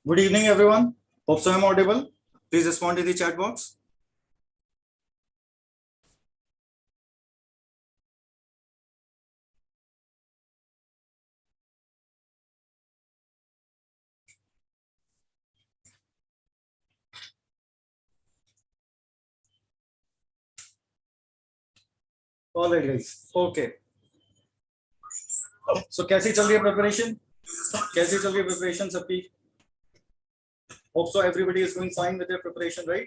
Good evening, everyone. Hope so I'm audible. Please respond in the chat box. All right, guys. Okay. So, कैसी चल रही है preparation? कैसी चल रही है preparation सबकी? Hope so everybody is going fine with their preparation, right?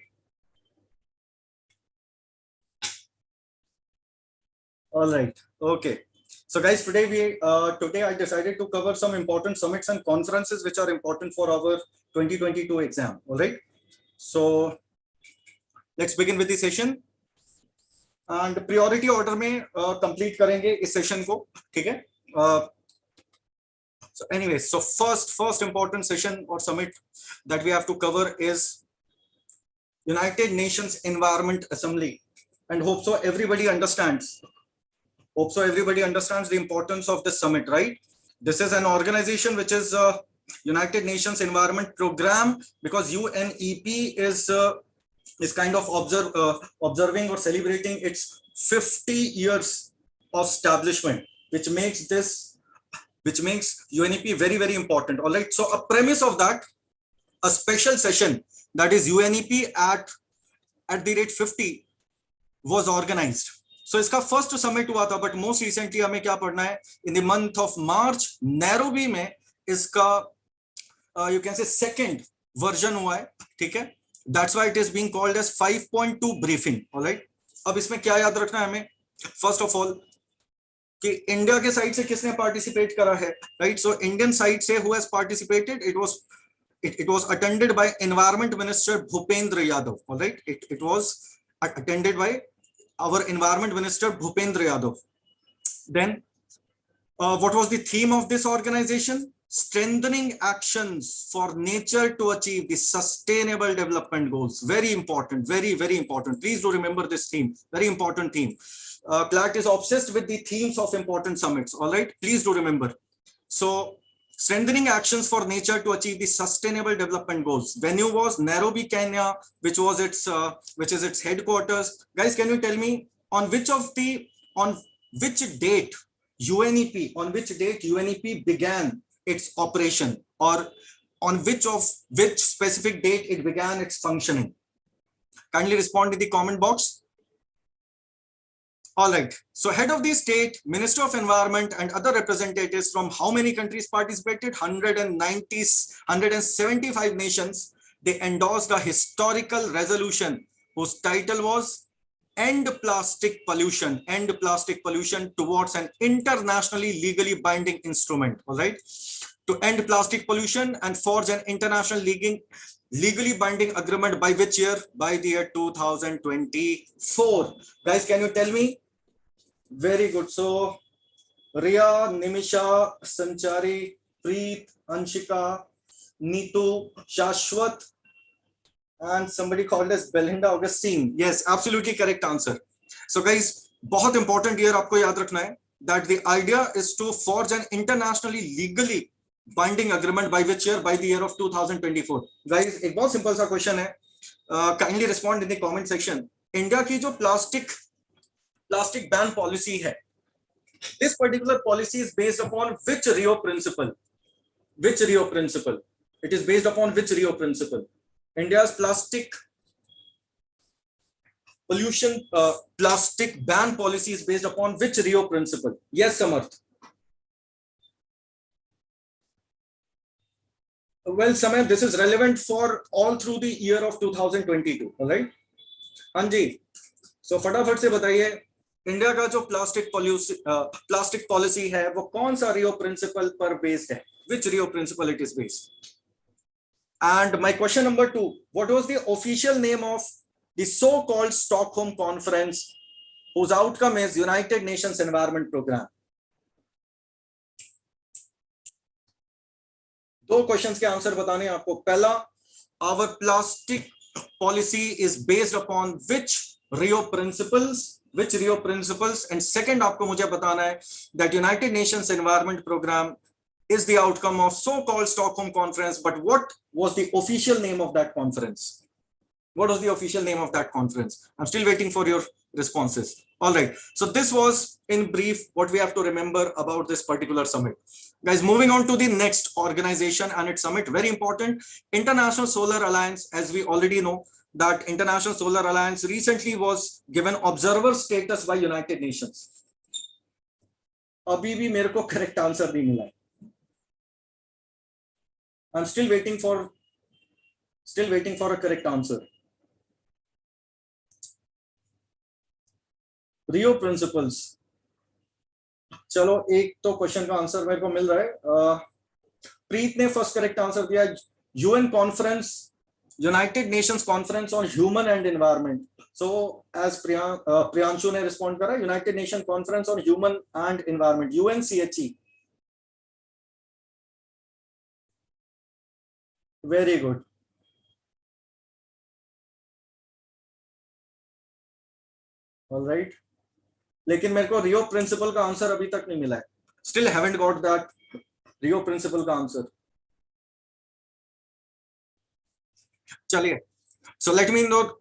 All right. Okay. So, guys, today I decided to cover some important summits and conferences which are important for our 2022 exam. All right. So, let's begin with the session. And priority order में complete करेंगे इस session को, ठीक है? So anyway, so first important session or summit that we have to cover is United Nations Environment Assembly, and hope so everybody understands the importance of this summit, right? This is an organization which is United Nations Environment Program, because UNEP is kind of observing or celebrating its 50 years of establishment, which makes UNEP very, very important. All right. So a premise of that, a special session that is UNEP at the rate 50 was organized. So iska first summit hua tha, but most recently hame kya padhna hai, in the month of March, Nairobi mein iska you can say second version hua hai, theek hai? That's why it is being called as 5.2 briefing. All right. अब इसमें क्या याद रखना है हमें? First of all, कि India के side से किसने पार्टिसिपेट करा है, राइट? सो इंडियन साइड से who has participated, it was attended by Environment Minister Bhupendra Yadav. All right, it was attended by our Environment Minister Bhupendra Yadav. Then what was the theme of this organization? Strengthening actions for nature to achieve the sustainable development goals. Very important, very, very important. Please do remember this theme, very important theme. CLAT is obsessed with the themes of important summits. All right, please do remember. So strengthening actions for nature to achieve the sustainable development goals. Venue was Nairobi, Kenya, which is its headquarters. Guys, can you tell me on which date UNEP began its operation, or on which specific date it began its functioning? Kindly respond in the comment box. All right. So head of the state, Minister of Environment, and other representatives from how many countries participated? 175 nations. They endorsed a historical resolution whose title was End Plastic Pollution. End Plastic Pollution towards an internationally legally binding instrument. All right. To end plastic pollution and forge an international legally binding agreement by which year? By the year 2024. Guys, can you tell me? Very good. So Riya, Nimisha, Sanchari, Preet, Anshika, Neetu, Shashwat, and somebody called as Belinda Augustine. Yes, absolutely correct answer. So guys, बहुत important year आपको याद रखना है, that the idea is to forge an internationally legally binding agreement by which year? By the year of 2024. Guys, एक बहुत simple सा question है. Kindly respond in the comment section. India की जो plastic ban policy hai, this particular policy is based upon which Rio principle? Which Rio principle? It is based upon which Rio principle? India's plastic pollution plastic ban policy is based upon which Rio principle? Yes, Samarth. Well, Samay, this is relevant for all through the year of 2022. All right, Anji. So फटाफट से बताइए, India का जो plastic policy है वो कौन सा रियो principal पर बेस्ड है? Which Rio principle it is based? And my question number 2, what was the official name of the so-called Stockholm Conference, whose outcome is United Nations Environment Program? दो questions के answer बताने आपको. पहला, our plastic policy is based upon which Rio principles, and second आपको मुझे बताना है that United Nations Environment Program is the outcome of so-called Stockholm Conference. But what was the official name of that conference? What was the official name of that conference? I'm still waiting for your responses. All right. So this was in brief what we have to remember about this particular summit. Guys, moving on to the next organization and its summit, very important, International Solar Alliance. As we already know, that International Solar Alliance recently was given observer status by United Nations. अभी भी मेरे को correct answer नहीं मिला. I'm still waiting for a correct answer. Rio principles, चलो एक तो question का आंसर मेरे को मिल रहा है. प्रीत ने फर्स्ट करेक्ट आंसर दिया, UN conference, United Nations conference on human and environment. So as Priyanshu ने रिस्पॉन्ड करा, United Nation conference on human and environment, UNCHE. Very good. Alright, लेकिन मेरे को रियो प्रिंसिपल का आंसर अभी तक नहीं मिला है. Still haven't got that Rio principle का आंसर. चलिए, so let me know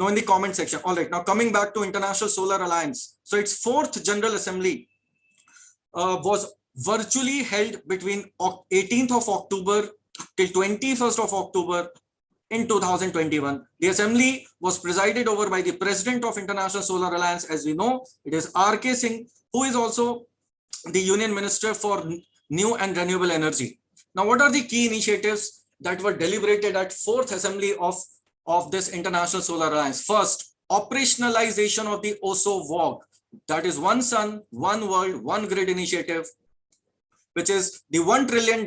in the comment section. All right, now coming back to International Solar Alliance, so its fourth general assembly was virtually held between 18th of October till 21st of October in 2021. The assembly was presided over by the president of International Solar Alliance. As we know, it is R.K. Singh, who is also the Union Minister for New and Renewable Energy. Now, what are the key initiatives that were deliberated at fourth assembly of this International Solar Alliance? First, operationalization of the OSO-WOG, that is One Sun, One World, One Grid initiative, which is the $1 trillion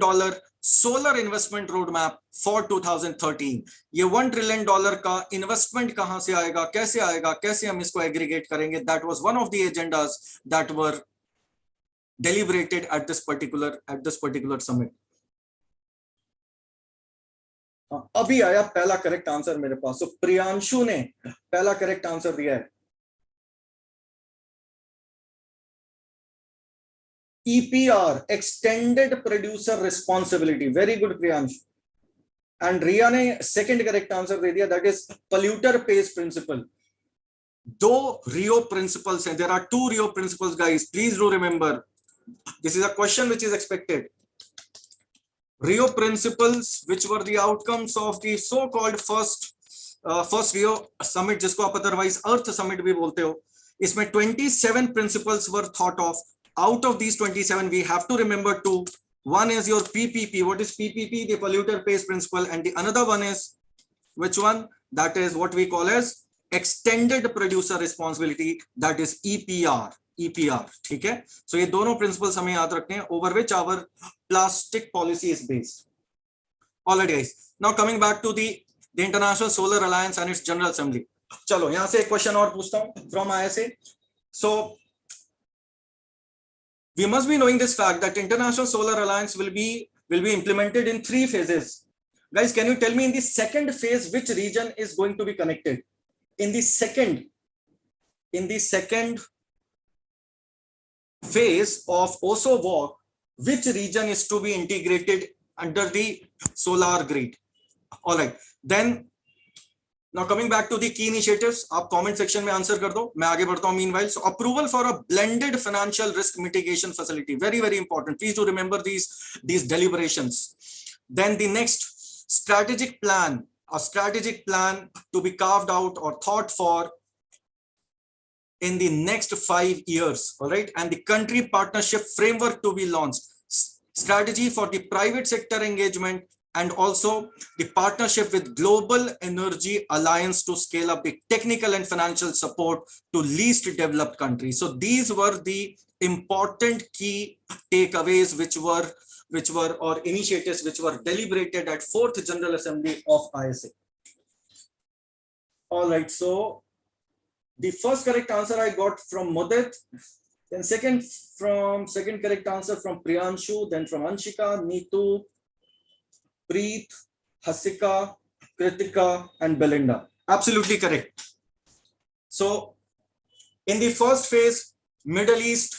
solar investment road map for 2013. ये $1 trillion का investment कहां से आएगा, कैसे हम इसको aggregate करेंगे, that was one of the agendas that were deliberated at this particular summit. अभी आया पहला करेक्ट आंसर मेरे पास. तो प्रियांशु ने पहला करेक्ट आंसर दिया है. EPR, Extended Producer Responsibility. Very good, Priyansh. And Riya ने second correct answer दे दिया, that is polluter pays principle. दो Rio principles हैं. There are two Rio principles, guys. Please do remember. This is a question which is expected. Rio principles, which were the outcomes of the so-called first Rio summit, जिसको आप otherwise Earth Summit भी बोलते हो. इसमें 27 principles were thought of. Out of these 27, we have to remember two. One is your PPP. What is PPP? The polluter pays principle. And the another one is, which one? That is what we call as extended producer responsibility. That is EPR. ठीक है? So ये दोनों principles हमें याद रखने हैं, over which our plastic policy is based. All right, guys. Now coming back to the International Solar Alliance and its General Assembly. चलो यहाँ से एक question और पूछता हूँ from ISA. So we must be knowing this fact that International Solar Alliance will be implemented in 3 phases. Guys, can you tell me in the second phase which region is going to be connected? In the second phase of OSO-WOG, which region is to be integrated under the solar grid? All right. Then now coming back to the key initiatives, आप comment section में answer कर दो, मैं आगे बढ़ता हूँ meanwhile. So approval for a blended financial risk mitigation facility, very, very important. Please do remember these deliberations. Then the next strategic plan, a strategic plan to be carved out or thought for in the next 5 years, all right? And the country partnership framework to be launched, strategy for the private sector engagement, and also the partnership with Global Energy Alliance to scale up the technical and financial support to least developed countries. So these were the important key takeaways which were or initiatives which were deliberated at 4th General Assembly of ISA. All right, so the first correct answer I got from Mudit, then second correct answer from Priyanshu, then from Anshika, Neetu, Preet, Hasika, Kritika, and Belinda. Absolutely correct. So in the first phase, Middle East,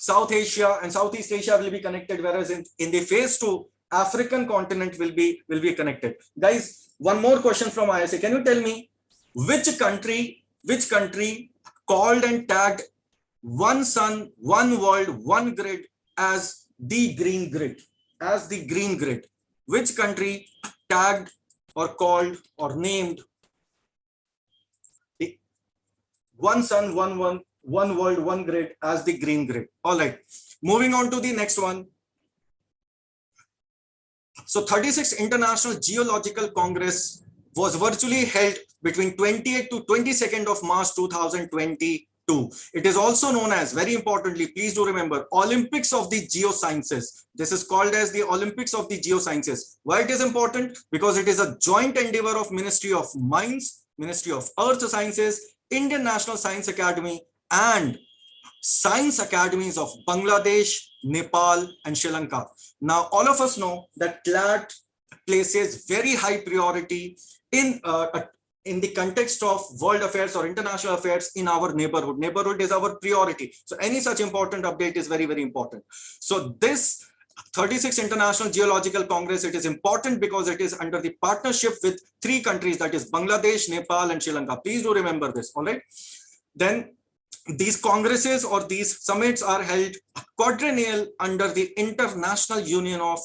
South Asia and Southeast Asia will be connected, whereas in the phase 2, African continent will be connected. Guys, one more question from ISA. Can you tell me which country called and tagged one sun, one world, one grid as the green grid? As the green grid. Which country tagged or called or named the one sun, one world, one grid as the green grid? All right. Moving on to the next one. So 36th International Geological Congress was virtually held between 28th to 22nd of March 2022. It is also known as, very importantly, please do remember, Olympics of the Geosciences. This is called as the Olympics of the Geosciences. Why it is important? Because it is a joint endeavor of Ministry of Mines, Ministry of Earth Sciences, Indian National Science Academy, and Science Academies of Bangladesh, Nepal, and Sri Lanka. Now, all of us know that CLAT places very high priority in the context of world affairs or international affairs in our neighborhood. Neighborhood is our priority. So any such important update is very, very important. So this 36th International Geological Congress, it is important because it is under the partnership with 3 countries, that is Bangladesh, Nepal, and Sri Lanka. Please do remember this, all right? Then these congresses or these summits are held quadrennial under the International Union of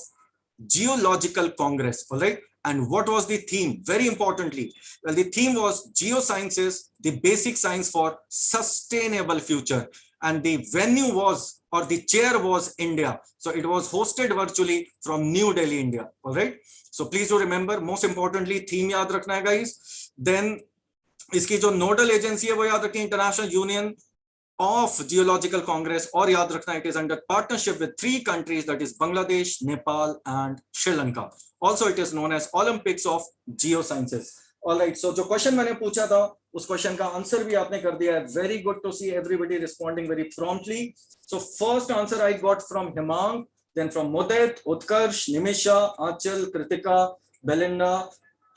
Geological Congress, all right? And what was the theme? Very importantly, well, the theme was geosciences, the basic science for sustainable future. And the venue was, or the chair was, India. So it was hosted virtually from New Delhi, India, all right? So please do remember, most importantly, theme yaad rakhna hai, guys. Then iski jo nodal agency hai, wo yaad rakhiye, International Union of Geological Congress, or yaad rakhna, it is under partnership with 3 countries, that is Bangladesh, Nepal, and Sri Lanka. Also, it is known as Olympics of Geosciences. All right. So, जो question मैंने पूछा था, उस question का answer भी आपने कर दिया है. Very good to see everybody responding very promptly. So, first answer I got from Hemang, then from Mudit, Utkarsh, Nimisha, Achal, Kritika, Belinda,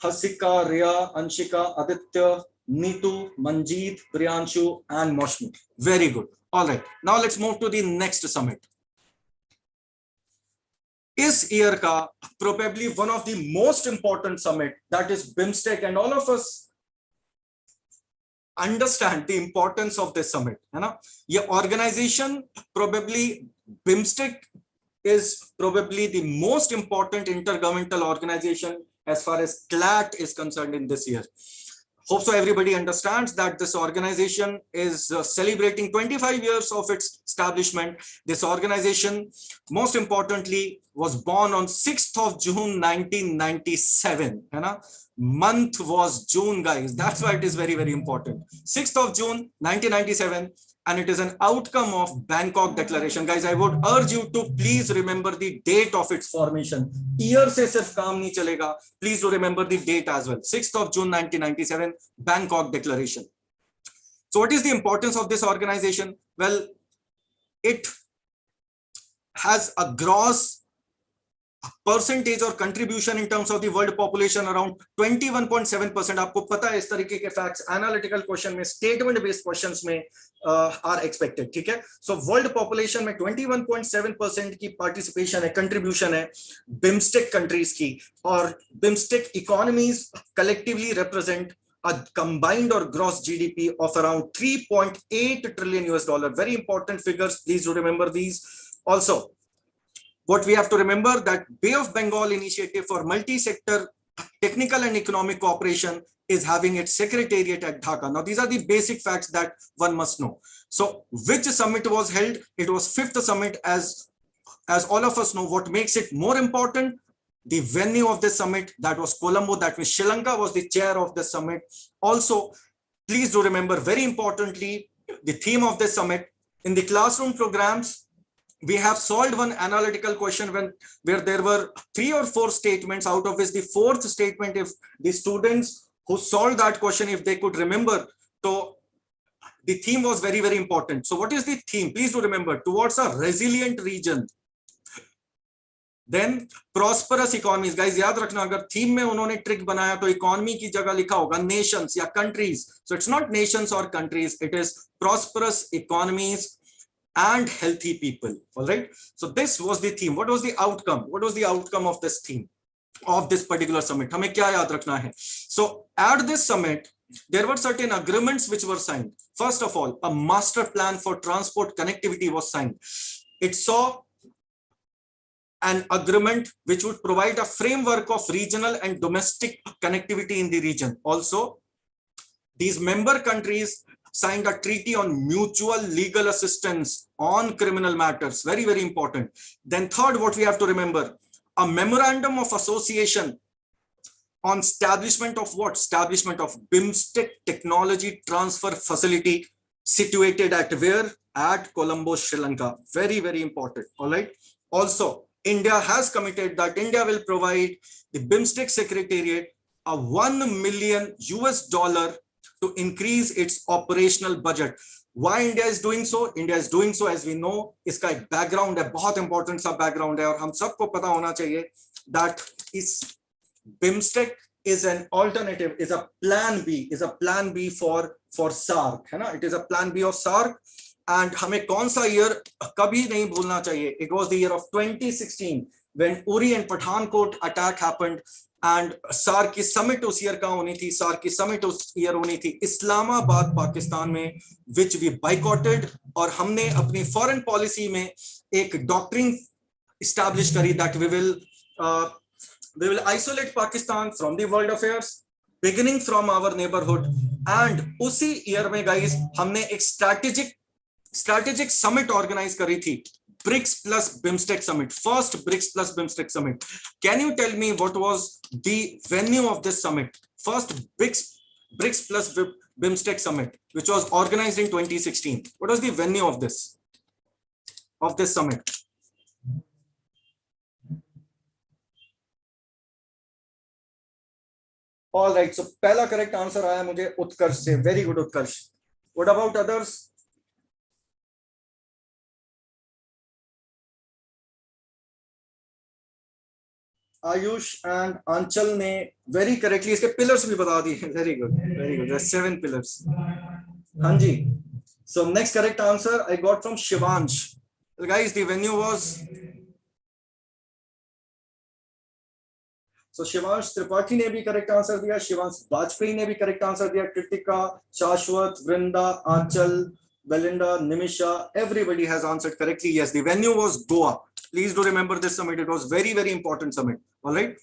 Hasika, Ria, Anshika, Aditya, Neetu, Manjeet, Priyanshu, and Moshmi. Very good. All right. Now let's move to the next summit. Is year ka probably one of the most important summit, that is BIMSTEC, and all of us understand the importance of this summit. है ना? ये organization, probably BIMSTEC is probably the most important intergovernmental organization as far as CLAT is concerned in this year. Hope so everybody understands that this organization is celebrating 25 years of its establishment. This organization, most importantly, was born on 6th of June 1997. है ना? Month was June, guys. That's why it is very, very important. 6th of June 1997, and it is an outcome of Bangkok Declaration. Guys, I would urge you to please remember the date of its formation. Year se sirf kaam nahi chalega. Please do remember the date as well. 6th of June 1997, Bangkok Declaration. So what is the importance of this organization? Well, it has a gross percentage or contribution in terms of the world population around 21.7%. आपको पता है इस तरीके के facts analytical question में, statement based questions में are expected. ठीक है? So world population में 21.7% की participation है, contribution है BIMSTEC countries की, और BIMSTEC economies collectively represent a combined or gross GDP of around 3.8 trillion US dollar. Very important figures. Please do remember these. Also, what we have to remember, that Bay of Bengal initiative for multi-sector technical and economic cooperation is having its secretariat at Dhaka. Now, these are the basic facts that one must know. So, which summit was held? It was 5th summit. As all of us know, what makes it more important? The venue of the summit, that was Colombo. That means Sri Lanka was the chair of the summit. Also, please do remember, very importantly, the theme of the summit. In the classroom programs, we have solved one analytical question where there were 3 or 4 statements, out of which the 4th statement, if the students who solved that question, if they could remember, so the theme was very, very important. So what is the theme? Please do remember, towards a resilient region. Then prosperous economies. Guys, याद रखना, अगर theme में उन्होंने trick बनाया तो economy की जगह लिखा होगा nations या countries. So it's not nations or countries, it is prosperous economies. and healthy people. All right. So this was the theme. What was the outcome? What was the outcome of this theme, of this particular summit? हमें क्या याद रखना है? So at this summit, there were certain agreements which were signed. First of all, a master plan for transport connectivity was signed. It saw an agreement which would provide a framework of regional and domestic connectivity in the region. Also, these member countries signed a treaty on mutual legal assistance on criminal matters. Very, very important. Then third, what we have to remember, a memorandum of association on establishment of what? Establishment of BIMSTEC technology transfer facility situated at where? At Colombo, Sri Lanka. Very, very important. All right. Also, India has committed that India will provide the BIMSTEC Secretariat a $1 million to increase its operational budget. Why India is doing so? India is doing so, as we know, इसका एक background है, बहुत important सा background है, और हम सबको पता होना चाहिए that is BIMSTEC is an alternative, is a plan B for SAARC, है ना? It is a plan B of SAARC. And हमें कौन सा year कभी नहीं भूलना चाहिए? It was the year of 2016 when Uri and Pathankot attack happened, and SAARC की summit उस year का होनी थी, SAARC की summit उस year होनी थी इस्लामाबाद पाकिस्तान में, which we boycotted, और हमने अपनी foreign policy में एक doctrine establish करी that we will isolate Pakistan from the world affairs, beginning from our neighborhood. And उसी year में guys हमने एक strategic summit organize करी थी, BRICS plus BIMSTEC summit, first BRICS plus BIMSTEC summit. Can you tell me what was the venue of this summit? First BRICS plus BIMSTEC summit, which was organized in 2016. What was the venue of this summit? All right, so पहला correct answer आया मुझे उत्कर्ष से. Very good, Utkarsh. What about others? Ayush and Anchal ने very correctly इसके pillars भी बता दिए. Very good, very good. There's 7 pillars. हाँ जी. So next correct answer I got from Shivansh. So guys, the venue was. So Shivansh Tripathi ने भी correct answer दिया. Shivansh Bajpayee ने भी correct answer दिया. Kritika, Shashwat, Vrinda, Anchal, Belinda, Nimisha. Everybody has answered correctly. Yes, the venue was Goa. Please do remember this summit. It was very, very important summit. All right.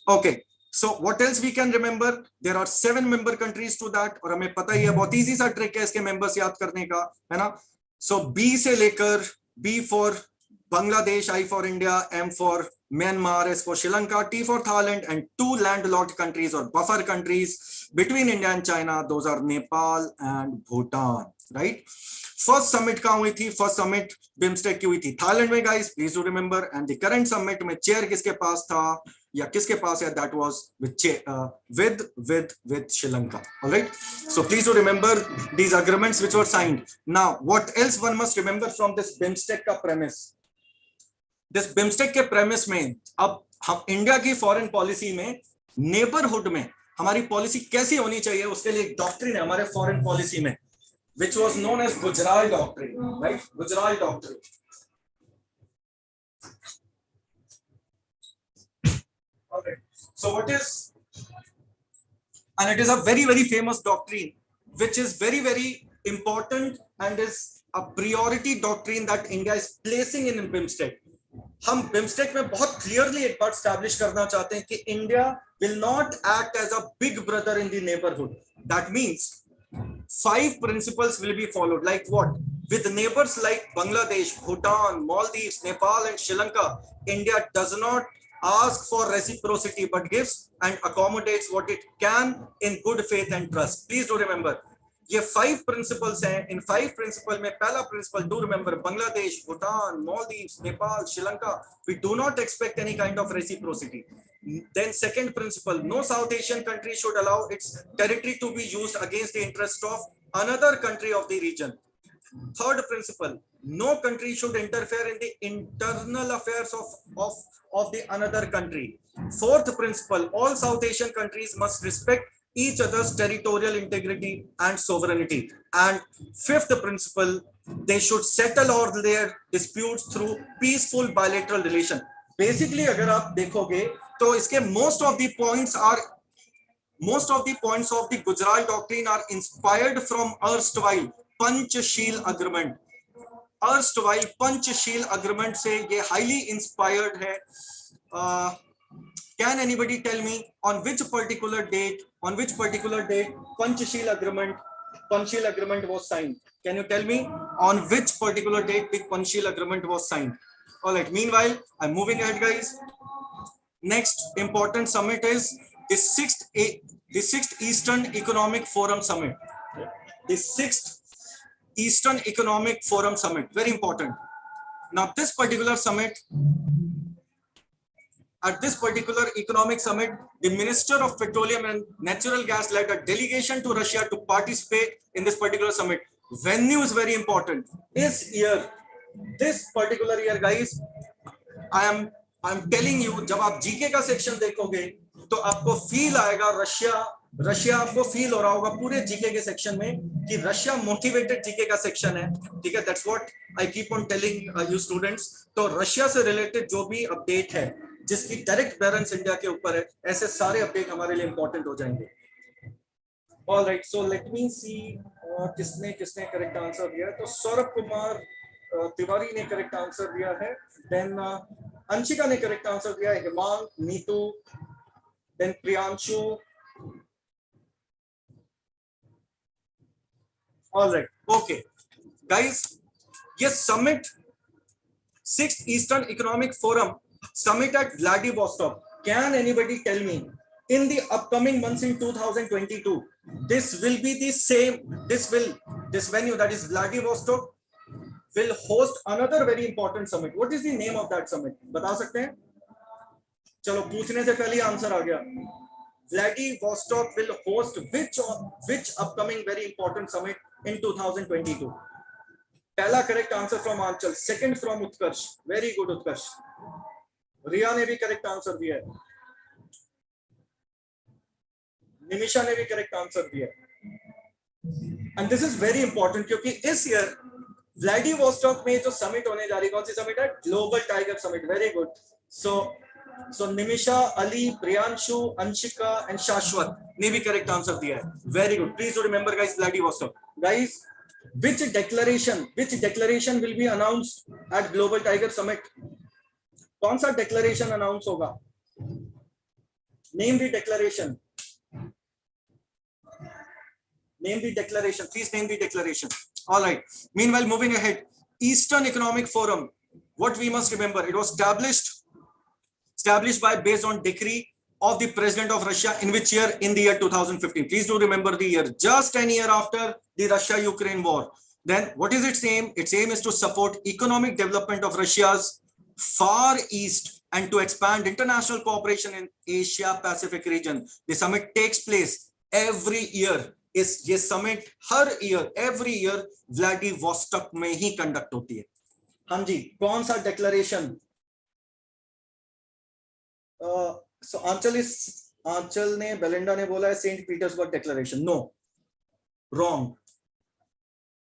Okay. So what else we can remember? There are 7 member countries to that. और हमें पता ही है, बहुत easy सा trick है इसके members याद करने का, है ना? So B से लेकर B for Bangladesh, I for India, M for Myanmar, S for Sri Lanka, T for Thailand, and 2 landlocked countries or buffer countries between India and China. Those are Nepal and Bhutan. Right. First summit कहाँ हुई थी? First summit BIMSTEC की हुई थी Thailand में, guys. Please do remember. And the current summit में chair किसके पास था या किसके पास है? That was with Sri Lanka. All right. So please do remember these agreements which were signed. Now, what else one must remember from this BIMSTEC का premise? This BIMSTEC के premise में अब हम इंडिया की foreign policy में neighborhood में हमारी policy कैसी होनी चाहिए, उसके लिए एक doctrine है हमारे foreign policy में, which was known as Gujarat Doctrine, right? Gujarat Doctrine. Okay. So what is, and it is a very, very famous doctrine, which is very, very important and is a priority doctrine that India is placing in BIMSTEC. हम BIMSTEC में बहुत clearly एक बात establish करना चाहते हैं कि India will not act as a big brother in the neighborhood. That means 5 principles will be followed. Like what? With neighbors like Bangladesh, Bhutan, Maldives, Nepal, and Sri Lanka, India does not ask for reciprocity but gives and accommodates what it can in good faith and trust. Please do remember. ये 5 principles हैं. In 5 principles में पहला principle, do remember, Bangladesh, Bhutan, Maldives, Nepal, Sri Lanka, we do not expect any kind of reciprocity. Then second principle, no South Asian country should allow its territory to be used against the interest of another country of the region. Third principle, no country should interfere in the internal affairs of the another country. Fourth principle, all South Asian countries must respect each other's territorial integrity and sovereignty. And fifth principle, they should settle all their disputes through peaceful bilateral relation. Basically अगर आप देखोगे तो इसके most of the points of the Gujarat Doctrine are inspired from erstwhile Panchashil Agreement. erstwhile Panchashil Agreement से ये highly inspired है. Can anybody tell me on which particular date Panchashil Agreement was signed? Can you tell me on which particular date the Panchashil Agreement was signed? All right, meanwhile I'm moving ahead, guys. Next important summit is the sixth Eastern Economic Forum Summit. The sixth Eastern Economic Forum Summit, very important. Now at this particular economic summit, the Minister of Petroleum and Natural Gas led a delegation to Russia to participate in this particular summit. Venue is very important. This particular year, guys, I'm telling you, जब आप GK का section देखोगे तो आपको feel आएगा Russia आपको feel हो रहा होगा पूरे जीके के सेक्शन में कि रशिया मोटिवेटेड जीके का सेक्शन है, ठीक है. That's what I keep on telling you students. तो रशिया से रिलेटेड जो भी अपडेट है जिसकी डायरेक्ट बेरेंस इंडिया के ऊपर है, ऐसे सारे अपडेट हमारे लिए इंपॉर्टेंट हो जाएंगे. ऑलराइट, सो लेट मी सी किसने करेक्ट आंसर दिया है. तो सौरभ कुमार तिवारी ने करेक्ट आंसर दिया है. देन अंशिका ने करेक्ट आंसर दिया है. Himang, Neetu, then Priyanshu. Alright, okay guys, ये summit 6th Eastern Economic Forum Summit at Vladivostok. Can anybody tell me in the upcoming months in 2022 this will be the same, this venue, that is Vladivostok, will host another very important summit. What is the name of that summit? बता सकते हैं? चलो पूछने से पहले answer आ गया. Vladivostok will host which upcoming very important summit in 2022? पहला correct answer from Anchal, second from Utkarsh. Very good Utkarsh. Riya ने भी करेक्ट आंसर दिया है. निमिषा ने भी करेक्ट आंसर दिया है. And this is very important क्योंकि इस ईयर व्लादिवोस्टॉक में जो समिट होने जा रही है, कौन सी समिट है? Global tiger summit. Very good. So Nimisha, Ali, Priyanshu, Anshika and शाश्वत ने भी करेक्ट आंसर दिया है. Very good. Please do remember guys, Vladivostok. Guys, which declaration will be announced at Global Tiger Summit? कौन सा declaration announce होगा? Name the declaration. Please name the declaration. All right. Meanwhile, moving ahead, Eastern Economic Forum. What we must remember, it was established by based on decree of the President of Russia. In which year? In the year 2015. Please do remember the year. Just an year after the Russia-Ukraine war. Then what is its aim? Its aim is to support economic development of Russia's Far East and to expand international cooperation in Asia-Pacific region. The summit takes place every year. ये summit हर year, every year Vladivostok में ही conduct होती है. हाँ जी, कौन सा declaration? So आंचल ने, Belinda ने बोला है Saint Petersburg declaration. No, wrong.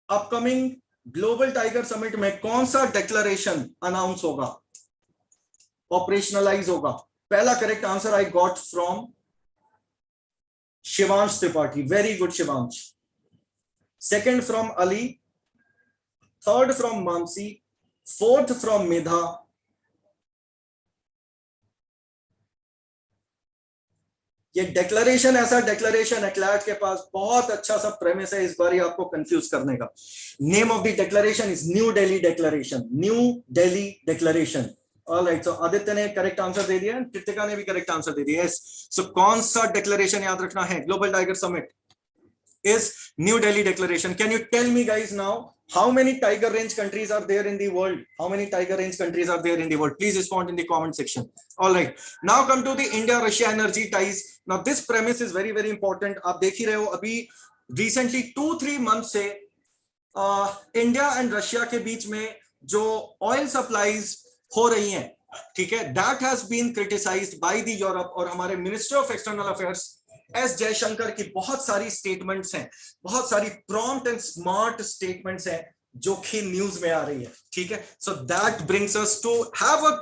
Upcoming global tiger summit में कौन सा डिक्लेरेशन अनाउंस होगा, ऑपरेशनलाइज होगा? पहला correct answer I got from Shivansh Tripathi. Very good Shivansh. Second from Ali, third from Mansi, fourth from Medha. ये डिक्लेरेशन ऐसा डिक्लेरेशन है, क्लैट के पास बहुत अच्छा सा प्रेमिस है इस बार आपको कंफ्यूज करने का. Name of the declaration is New Delhi declaration. New Delhi declaration. Alright, so Aditya ने करेक्ट आंसर दे दिया, कृतिका ने भी करेक्ट आंसर दे दिया. यस, सो कौन सा डिक्लेरेशन याद रखना है? Global tiger summit is New Delhi Declaration. Can you tell me guys now how many tiger range countries are there in the world? How many tiger range countries are there in the world? Please respond in the comment section. All right, now come to the India-Russia energy ties. Now this premise is very very important. आप देख ही रहे हो अभी recently 2-3 months से India and Russia के बीच में जो oil supplies हो रही हैं, ठीक है, that has been criticised by the Europe. और हमारे minister of external affairs S Jaishankar की बहुत सारी स्टेटमेंट्स हैं, बहुत सारी प्रॉम्प्ट एंड स्मार्ट स्टेटमेंट्स हैं जो कि न्यूज में आ रही है, ठीक है. So that brings us to have a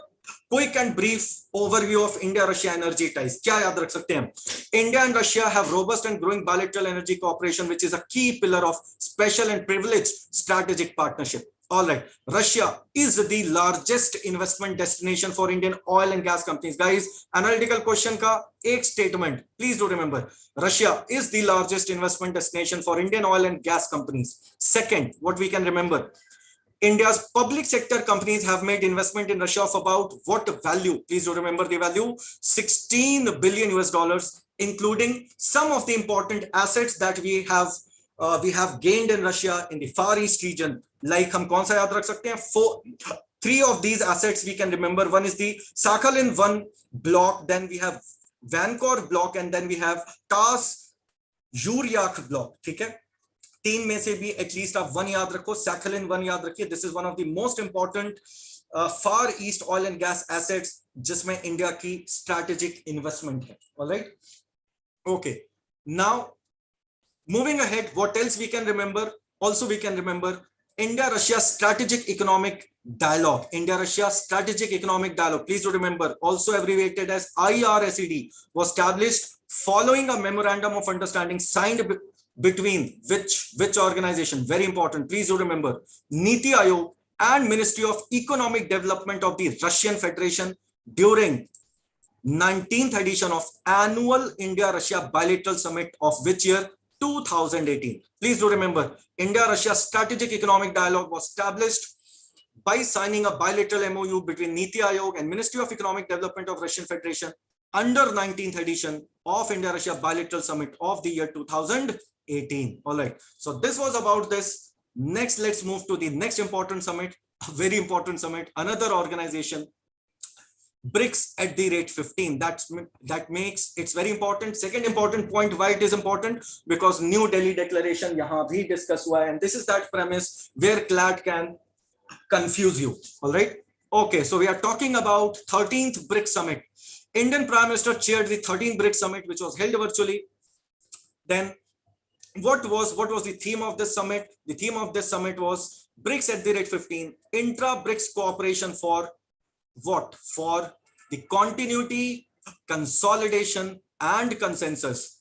quick and brief overview of India-Russia energy ties. क्या याद रख सकते हैं? India and Russia have robust and growing bilateral energy cooperation, which is a key pillar of special and privileged strategic partnership. All right, Russia is the largest investment destination for Indian oil and gas companies. Guys, analytical question का एक statement, please do remember. Russia is the largest investment destination for Indian oil and gas companies. Second, what we can remember, India's public sector companies have made investment in Russia of about what value? Please do remember the value, 16 billion US dollars, including some of the important assets that we have gained in Russia in the Far East region. Like हम कौन सा याद रख सकते हैं? Three of these assets we can remember. One is the Sakhalin 1 block, then we have Vankor block, and then we have Tas Yuryak block. ठीक है, तीन में से भी एटलीस्ट आप वन याद रखो, Sakhalin 1 याद रखिए. This is one of the most important far east oil and gas assets जिसमें इंडिया की स्ट्रैटेजिक इन्वेस्टमेंट है. Alright, okay, now moving ahead, what else we can remember? Also we can remember India Russia strategic economic dialogue. India Russia strategic economic dialogue, please do remember, also abbreviated as IRSED, was established following a memorandum of understanding signed between which organization? Very important, please do remember, Niti Aayog and Ministry of Economic Development of the Russian Federation during 19th edition of annual India Russia bilateral summit of which year? 2018. Please do remember, India Russia strategic economic dialogue was established by signing a bilateral MOU between Niti Aayog and Ministry of Economic Development of Russian Federation under 19th edition of India Russia bilateral summit of the year 2018. All right, so this was about this. Next, let's move to the next important summit, a very important summit, another organization, BRICS at the rate 15. That makes it's very important. Second important point, why it is important, because New Delhi Declaration yahan bhi discuss hua hai, and this is that premise where CLAT can confuse you. All right, okay, so we are talking about 13th BRICS Summit. Indian Prime Minister chaired the 13th BRICS Summit, which was held virtually. Then what was the theme of this summit? The theme of this summit was BRICS at the rate 15, intra-BRICS cooperation for what? For the continuity, consolidation, and consensus.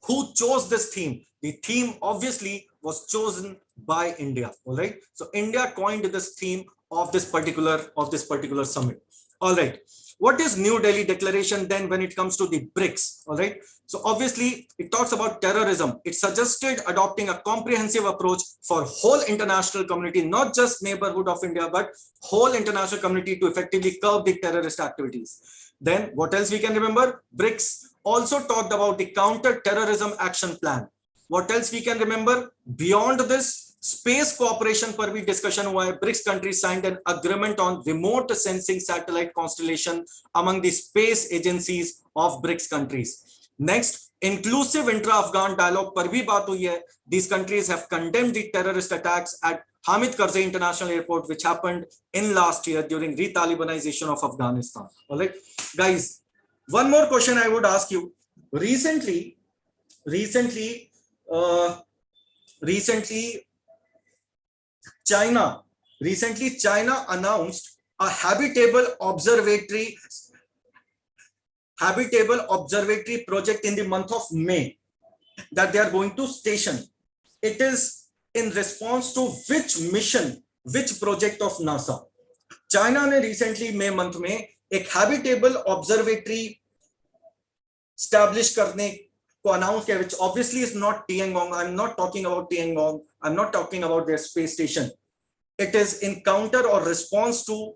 Who chose this theme? The theme obviously was chosen by India. All right, so India coined this theme of this particular summit. All right, what is New Delhi Declaration then when it comes to the BRICS? All right, so obviously it talks about terrorism. It suggested adopting a comprehensive approach for whole international community, not just neighborhood of India, but whole international community to effectively curb the terrorist activities. Then what else we can remember? BRICS also talked about the counter-terrorism action plan. What else we can remember? Beyond this, space cooperation पर भी discussion हुआ है. BRICS countries signed an agreement on remote sensing satellite constellation among the space agencies of BRICS countries. Next, inclusive intra-Afghan dialogue पर भी बात हुई है. These countries have condemned the terrorist attacks at Hamid Karzai International Airport, which happened in last year during re-Talibanization of Afghanistan. All right, guys, one more question I would ask you. Recently, China announced a habitable observatory project in the month of May that they are going to station. It is in response to which mission, which project of NASA? China ने recently May month में एक habitable observatory establish करने को announce किया, which obviously is not Tiangong. I'm not talking about Tiangong. I'm not talking about their space station. It is in counter or response to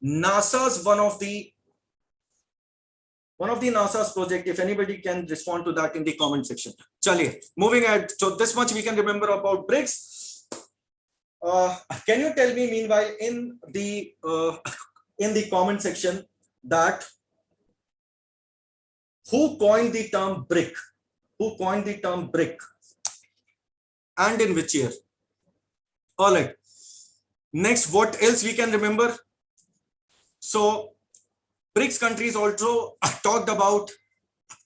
NASA's one of the NASA's project. If anybody can respond to that in the comment section. Chaliye, moving ahead. So this much we can remember about BRICS. Can you tell me meanwhile in the comment section that who coined the term BRIC? Who coined the term BRIC? And in which year? All right. Next, what else we can remember? So BRICS countries also talked about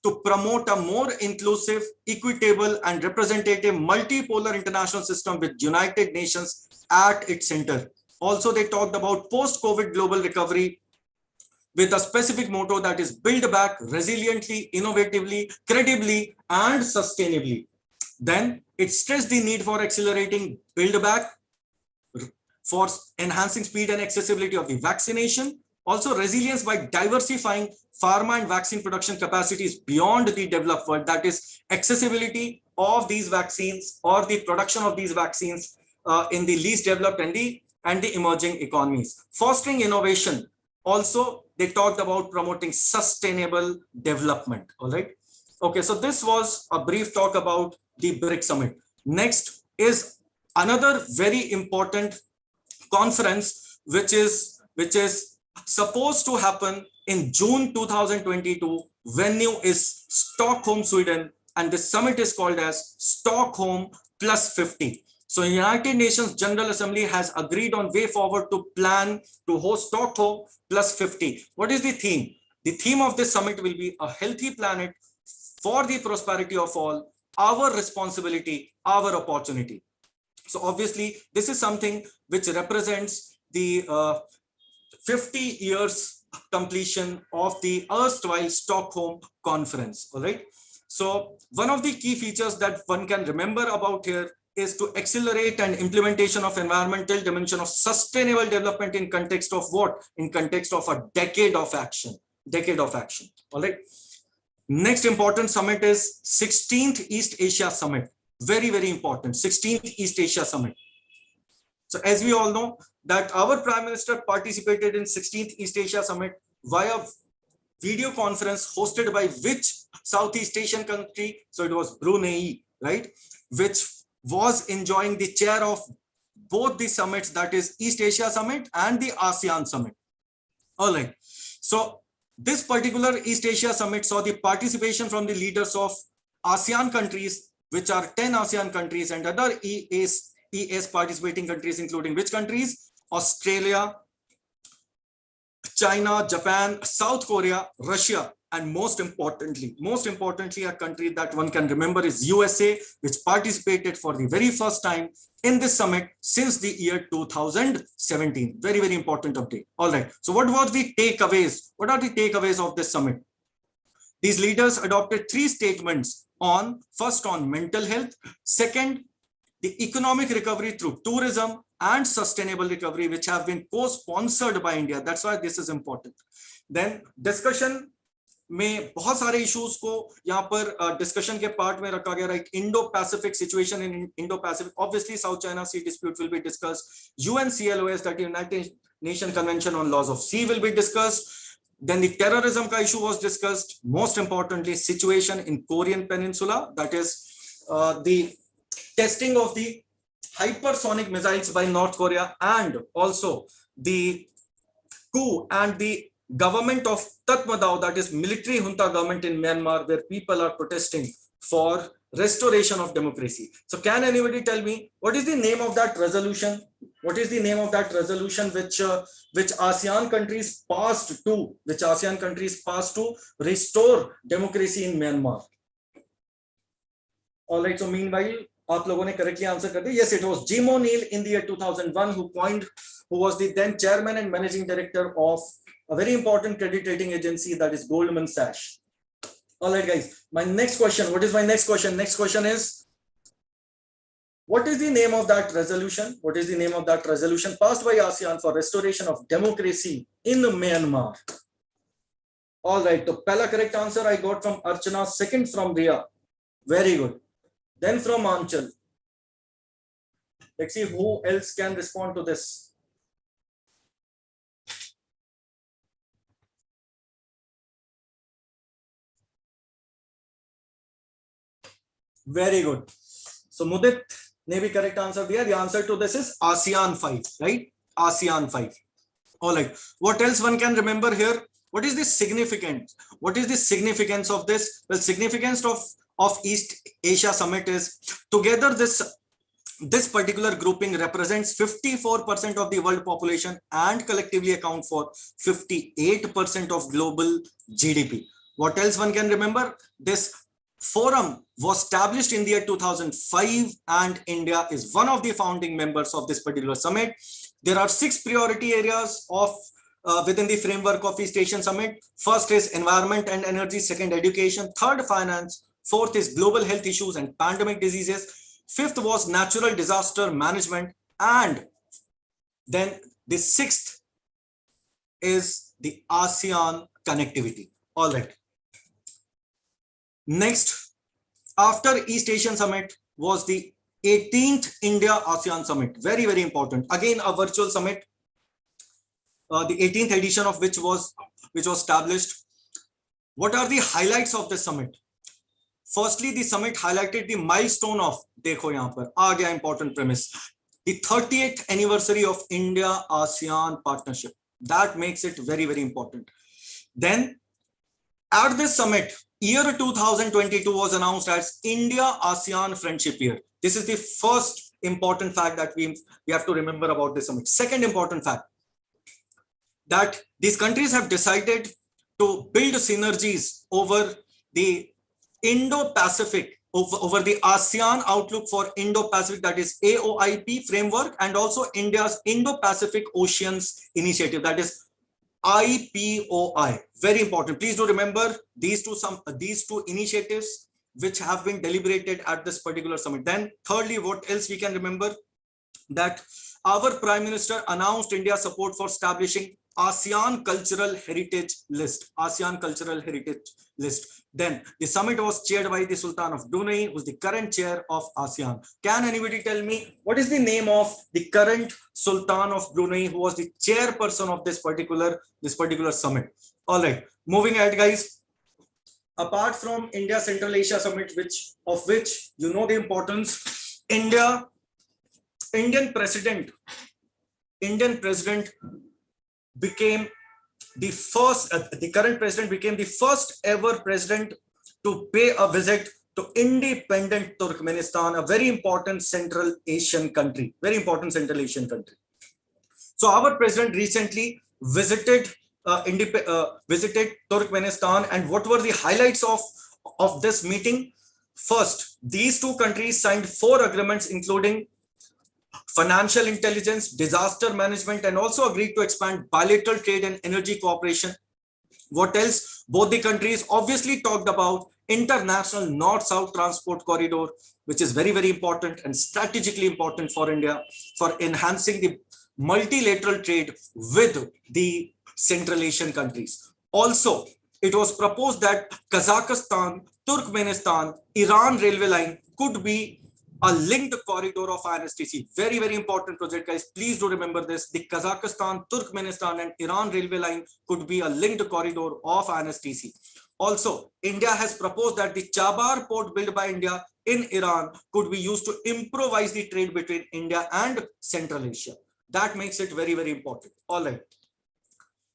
to promote a more inclusive, equitable, and representative multipolar international system with United Nations at its center. Also, they talked about post-COVID global recovery with a specific motto that is build back resiliently, innovatively, credibly, and sustainably. Then it stressed the need for accelerating build back, for enhancing speed and accessibility of the vaccination, also resilience by diversifying pharma and vaccine production capacities beyond the developed world, that is accessibility of these vaccines or the production of these vaccines in the least developed and the emerging economies. Fostering innovation. Also, they talked about promoting sustainable development. All right. Okay, so this was a brief talk about the BRICS Summit. Next is another very important conference, which is supposed to happen in June 2022. Venue is Stockholm, Sweden, and the summit is called as Stockholm Plus 50. So United Nations General Assembly has agreed on way forward to plan to host Stockholm Plus 50. What is the theme? The theme of this summit will be a healthy planet for the prosperity of all, our responsibility, our opportunity. So obviously, this is something which represents the 50 years completion of the erstwhile Stockholm conference. All right. So one of the key features that one can remember about here is to accelerate and implementation of environmental dimension of sustainable development in context of what? In context of a decade of action. All right. Next important summit is 16th East Asia Summit. Very, very important. 16th East Asia Summit. So as we all know that our Prime Minister participated in 16th East Asia Summit via video conference hosted by which Southeast Asian country? So it was Brunei, right? Which was enjoying the chair of both the summits, that is East Asia Summit and the ASEAN Summit. All right. So this particular East Asia Summit saw the participation from the leaders of ASEAN countries, which are 10 ASEAN countries, and other ES participating countries, including which countries? Australia, China, Japan, South Korea, Russia, and most importantly, a country that one can remember is USA, which participated for the very first time in this summit since the year 2017. Very, very important update. All right. So what were the takeaways? What are the takeaways of this summit? These leaders adopted 3 statements on, first on mental health, second, the economic recovery through tourism, and sustainable recovery, which have been co-sponsored by India. That's why this is important. Then discussion में बहुत सारे issues को यहाँ पर discussion के part में रखा गया, like Indo-Pacific situation in Indo-Pacific. Obviously, South China Sea dispute will be discussed. UNCLOS, that United Nations Convention on Laws of Sea, will be discussed. Then the terrorism ka issue was discussed. Most importantly, situation in Korean Peninsula, that is the testing of the hypersonic missiles by North Korea, and also the coup and the government of Tatmadaw, that is military junta government in Myanmar, where people are protesting for restoration of democracy. So can anybody tell me what is the name of that resolution? What is the name of that resolution which ASEAN countries passed to, restore democracy in Myanmar? All right. So meanwhile, आप लोगों ने correctly answer कर दिया. Yes, it was Jim O'Neill in the year 2001 who was the then chairman and managing director of a very important credit rating agency, that is Goldman Sachs. All right, guys. My next question. What is my next question? Next question is, what is the name of that resolution? What is the name of that resolution passed by ASEAN for restoration of democracy in Myanmar? All right. So, pehla correct answer I got from Archana. Second from Ria. Very good. Then from Anchal. Let's see who else can respond to this. Very good. So Mudit ne bhi correct answer diya. The answer to this is ASEAN 5, right? ASEAN 5. All right. What else one can remember here? What is the significance? What is the significance of this? Well, significance of East Asia Summit is together this particular grouping represents 54% of the world population and collectively account for 58% of global GDP. What else one can remember? This forum was established in the year 2005 and India is one of the founding members of this particular summit. There are 6 priority areas of within the framework of East Asian Summit. First is environment and energy, second education, third finance, fourth is global health issues and pandemic diseases, fifth was natural disaster management, and then the sixth is the ASEAN connectivity. All right. Next, after East Asian Summit was the 18th India ASEAN Summit. Very, very important. Again, a virtual summit. The 18th edition of which was established. What are the highlights of the summit? Firstly, the summit highlighted the milestone of, देखो यहाँ पर आ गया important premise, the 30th anniversary of India-ASEAN partnership. That makes it very, very important. Then, at this summit, year 2022 was announced as India-ASEAN Friendship Year. This is the first important fact that we have to remember about this summit. Second important fact, that these countries have decided to build synergies over the Indo-Pacific, over the ASEAN outlook for Indo-Pacific, that is AOIP framework, and also India's Indo-Pacific Oceans Initiative, that is IPOI. Very important. Please do remember these two initiatives which have been deliberated at this particular summit. Then thirdly, what else we can remember? That our Prime Minister announced India's support for establishing ASEAN Cultural Heritage List. ASEAN Cultural Heritage List. Then the summit was chaired by the Sultan of Brunei, who is the current chair of ASEAN. Can anybody tell me what is the name of the current Sultan of Brunei, who was the chairperson of this particular summit? All right, moving ahead, guys. Apart from India Central Asia Summit, of which you know the importance, Indian president became the first, the current president became the first ever president to pay a visit to independent Turkmenistan, a very important Central Asian country, So our president recently visited Turkmenistan, and what were the highlights of this meeting? First, these two countries signed 4 agreements, including financial intelligence, disaster management, and also agreed to expand bilateral trade and energy cooperation. What else? Both the countries obviously talked about international north-south transport corridor, which is very, very important and strategically important for India for enhancing the multilateral trade with the Central Asian countries. Also, it was proposed that Kazakhstan, Turkmenistan, Iran railway line could be a linked corridor of INSTC. Very, very important project, guys. Please do remember this. The Kazakhstan, Turkmenistan, and Iran railway line could be a linked corridor of INSTC. Also, India has proposed that the Chabar port built by India in Iran could be used to improvise the trade between India and Central Asia. That makes it very, very important. All right.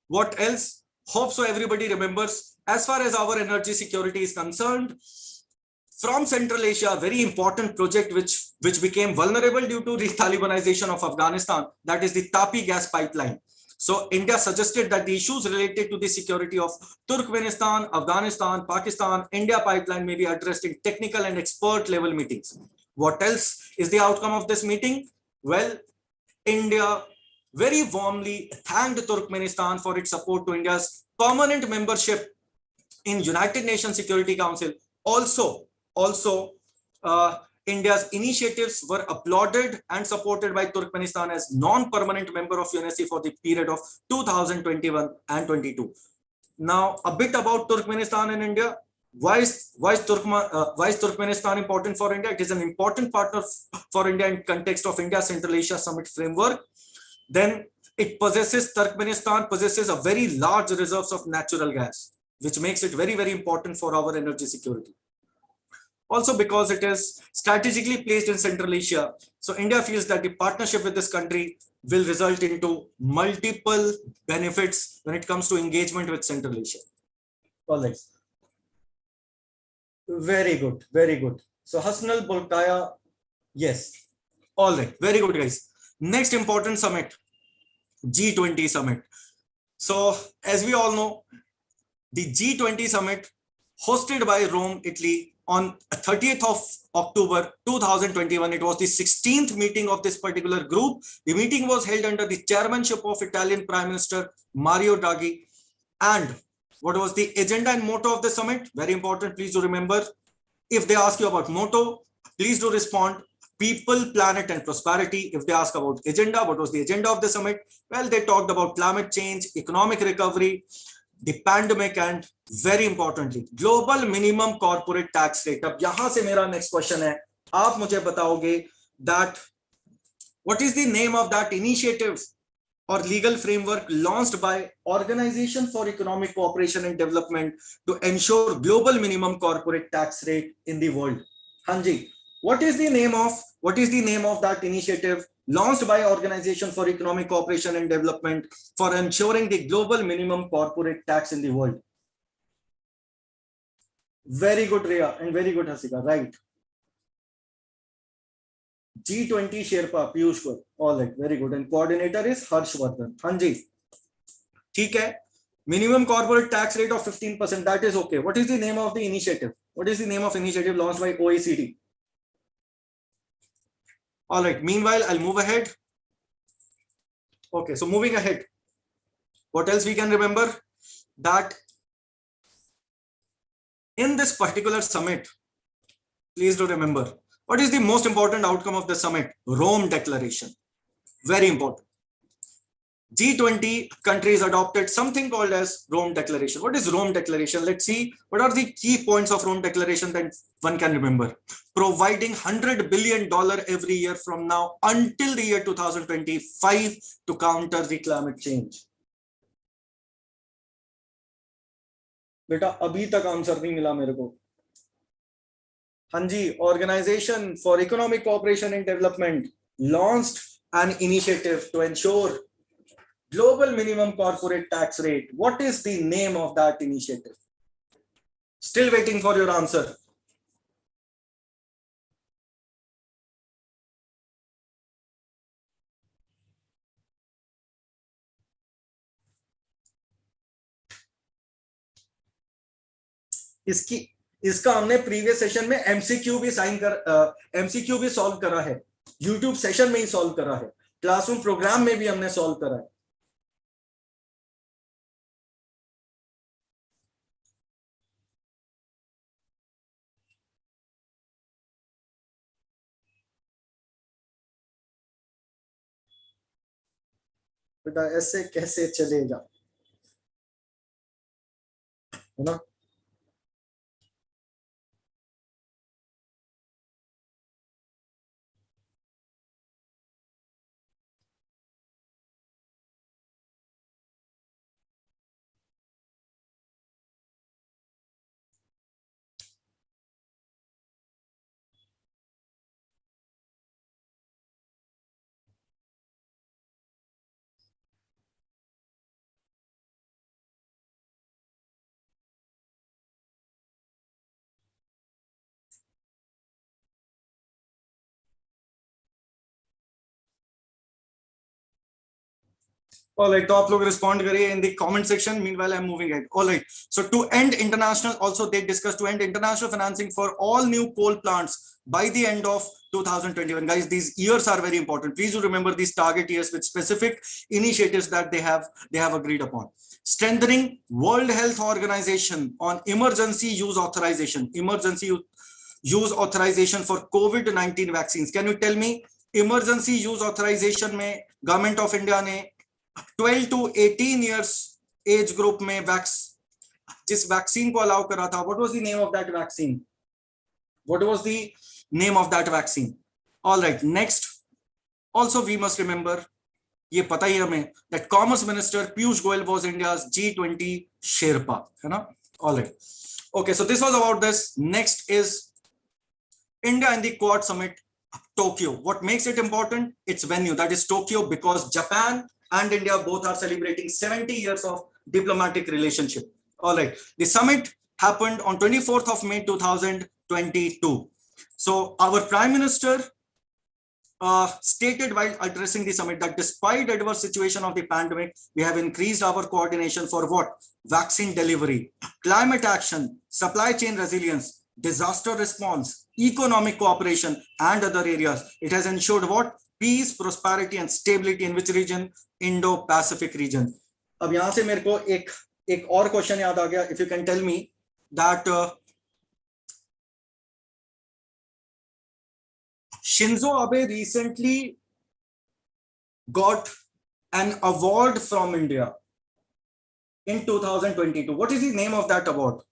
What else? Hope so everybody remembers. As far as our energy security is concerned, from Central Asia, a very important project which became vulnerable due to the Talibanization of Afghanistan, that is the Tapi gas pipeline. So India suggested that the issues related to the security of Turkmenistan, Afghanistan, Pakistan, India pipeline may be addressed in technical and expert level meetings. What else is the outcome of this meeting? Well, India very warmly thanked Turkmenistan for its support to India's permanent membership in United Nations Security Council. Also, India's initiatives were applauded and supported by Turkmenistan as non-permanent member of UNSC for the period of 2021 and 22. Now, a bit about Turkmenistan and India. Why is Turkmenistan important for India? It is an important partner for India in context of India Central Asia Summit framework. Then Turkmenistan possesses a very large reserves of natural gas, which makes it very, very important for our energy security. Also, because it is strategically placed in Central Asia, so India feels that the partnership with this country will result into multiple benefits when it comes to engagement with Central Asia. All right. Very good, very good. So Hasnal Bolkaya, yes. All right, very good, guys. Next important summit, G20 Summit. So as we all know, the G20 Summit hosted by Rome, Italy on 30th of October 2021. It was the 16th meeting of this particular group. The meeting was held under the chairmanship of Italian Prime Minister Mario Draghi. And what was the agenda and motto of the summit? Very important, please do remember. If they ask you about motto, please do respond people, planet, and prosperity. If they ask about agenda, what was the agenda of the summit? Well, they talked about climate change, economic recovery, the pandemic, and very importantly, global minimum corporate tax rate. अब यहाँ से मेरा next question है, आप मुझे बताओगे that what is the name of that initiative or legal framework launched by Organization for Economic Cooperation and Development to ensure global minimum corporate tax rate in the world? Hanji, what is the name of that initiative launched by Organization for Economic Cooperation and Development for ensuring the global minimum corporate tax in the world? Very good, Rhea, and very good, Hasika. Right. G20 Sherpa, Piyush Goyal. All right, very good. And coordinator is Harshvardhan. Hanji. ठीक है. Minimum corporate tax rate of 15%. That is okay. What is the name of the initiative? What is the name of initiative launched by OECD? All right. Meanwhile, I'll move ahead. Okay. So moving ahead. What else we can remember? That in this particular summit, please do remember, what is the most important outcome of the summit? Rome Declaration. Very important. G20 countries adopted something called as Rome Declaration. What is Rome Declaration? Let's see. What are the key points of Rome Declaration that one can remember? Providing $100 billion every year from now until the year 2025 to counter the climate change. बेटा अभी तक answer नहीं मिला मेरे को. Hanji, Organization for Economic Cooperation and Development launched an initiative to ensure global minimum corporate tax rate. What is the name of that initiative? Still waiting for your answer. इसका हमने previous session में MCQ भी MCQ भी solve करा है, YouTube session में ही solve करा है, क्लासरूम प्रोग्राम में भी हमने सॉल्व करा है. बेटा ऐसे कैसे चलेगा, है ना? All right, तो आप लोग respond करिए in the comment section. Meanwhile, I'm moving ahead. All right. So to end international, also they discussed to end international financing for all new coal plants by the end of 2021. Guys, these years are very important. Please do remember these target years with specific initiatives that they have agreed upon. Strengthening World Health Organization on emergency use authorization. Emergency use authorization for COVID-19 vaccines. Can you tell me emergency use authorization में Government of India ने 12 to 18 years age group में जिस vaccine को allow करा था, what was the name of that vaccine? What was the name of that vaccine? All right, next, also we must remember, ये पता ही हमें, that Commerce Minister Piyush Goyal was India's G20 Sherpa, है ना? All right. Okay, so this was about this. Next is India and the Quad Summit, Tokyo. What makes it important? Its venue, that is Tokyo, because Japan and India both are celebrating 70 years of diplomatic relationship. All right. The summit happened on 24th of May 2022. So our Prime Minister stated while addressing the summit that despite adverse situation of the pandemic, we have increased our coordination for what? Vaccine delivery, climate action, supply chain resilience, disaster response, economic cooperation, and other areas. It has ensured what? Peace, prosperity, and stability in which region? Indo-Pacific region. अब यहाँ से मेरे को एक और question याद आ गया. If you can tell me that Shinzo Abe recently got an award from India in 2022. What is the name of that award?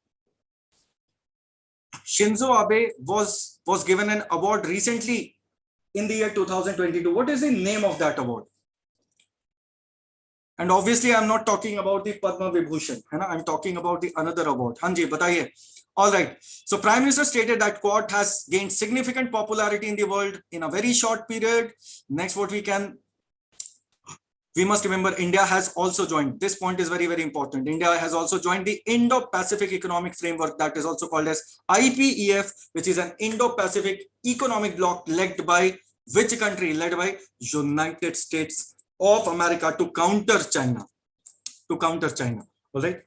Shinzo Abe was given an award recently in the year 2022. What is the name of that award? And obviously, I'm not talking about the Padma Vibhushan. I'm talking about the another award. Hanji, bataiye. All right. So Prime Minister stated that Quad has gained significant popularity in the world in a very short period. Next, we must remember India has also joined. This point is very, very important. India has also joined the Indo-Pacific Economic Framework, that is also called as IPEF, which is an Indo-Pacific economic bloc led by which country? Led by United States of America to counter China. All right.